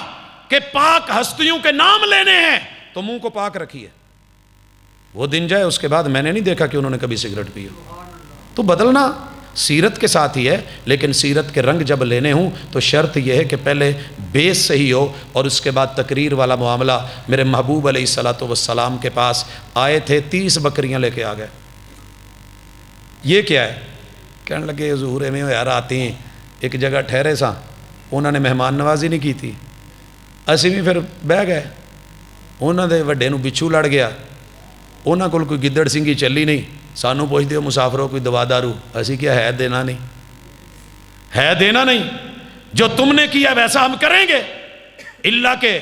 کہ پاک ہستیوں کے نام لینے ہیں تو منہ کو پاک رکھیے، وہ دن جائے اس کے بعد میں نے نہیں دیکھا کہ انہوں نے کبھی سگریٹ پی ہو۔ تو بدلنا سیرت کے ساتھ ہی ہے، لیکن سیرت کے رنگ جب لینے ہوں تو شرط یہ ہے کہ پہلے بیس صحیح ہو، اور اس کے بعد تقریر والا معاملہ۔ میرے محبوب علیہ الصلوۃ والسلام کے پاس آئے تھے، 30 بکریاں لے کے آ گئے۔ یہ کیا ہے؟ کہنے لگے حضور میں یار آتی ہیں ایک جگہ ٹھہرے سا، انہوں نے مہمان نوازی نہیں کی تھی، اسی بھی پھر بہ گئے، انہوں نے وڈے نو بچھو لڑ گیا، انہوں کو کوئی گدڑ سنگھی چلی نہیں، سانو پوچھ دیو مسافروں کوئی دوا دارو، اسی کیا ہے دینا نہیں، ہے دینا نہیں، جو تم نے کیا ویسا ہم کریں گے، اللہ کہ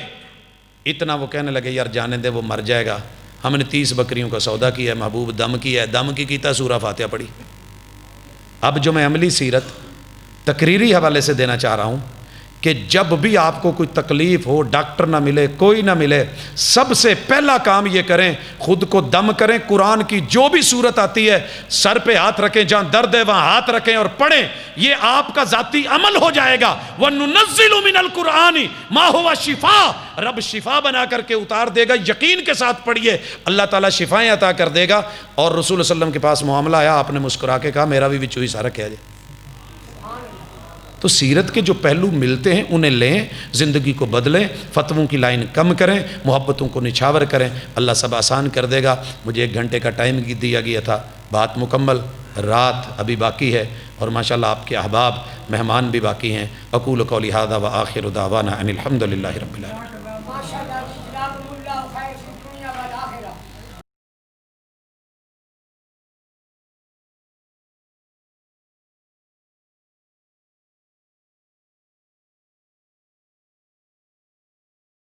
اتنا وہ کہنے لگے یار جانے دے وہ مر جائے گا، ہم نے 30 بکریوں کا سودا کیا ہے، محبوب دم کیا ہے، دم کی کیتا سورہ فاتحہ پڑھی۔ اب جو میں عملی سیرت تقریری حوالے سے دینا چاہ رہا ہوں کہ جب بھی آپ کو کوئی تکلیف ہو، ڈاکٹر نہ ملے، کوئی نہ ملے، سب سے پہلا کام یہ کریں، خود کو دم کریں، قرآن کی جو بھی صورت آتی ہے سر پہ ہاتھ رکھیں، جہاں درد ہے وہاں ہاتھ رکھیں اور پڑھیں، یہ آپ کا ذاتی عمل ہو جائے گا۔ وَنُنَزِّلُ مِنَ الْقُرْآنِ مَا هُوَ شِفَاءٌ، رب شفا بنا کر کے اتار دے گا، یقین کے ساتھ پڑھیے، اللہ تعالیٰ شفائیں عطا کر دے گا۔ اور رسول صلی اللہ علیہ وسلم کے پاس معاملہ آیا، آپ نے مسکرا کے کہا میرا بھی بچو ہی سارا کیا جائے۔ تو سیرت کے جو پہلو ملتے ہیں انہیں لیں، زندگی کو بدلیں، فتووں کی لائن کم کریں، محبتوں کو نچھاور کریں، اللہ سب آسان کر دے گا۔ مجھے 1 گھنٹے کا ٹائم دیا گیا تھا، بات مکمل، رات ابھی باقی ہے، اور ماشاءاللہ آپ کے احباب مہمان بھی باقی ہیں۔ اقول قولی ھذا وآخر دعوانا ان الحمد للہ رب العالمین۔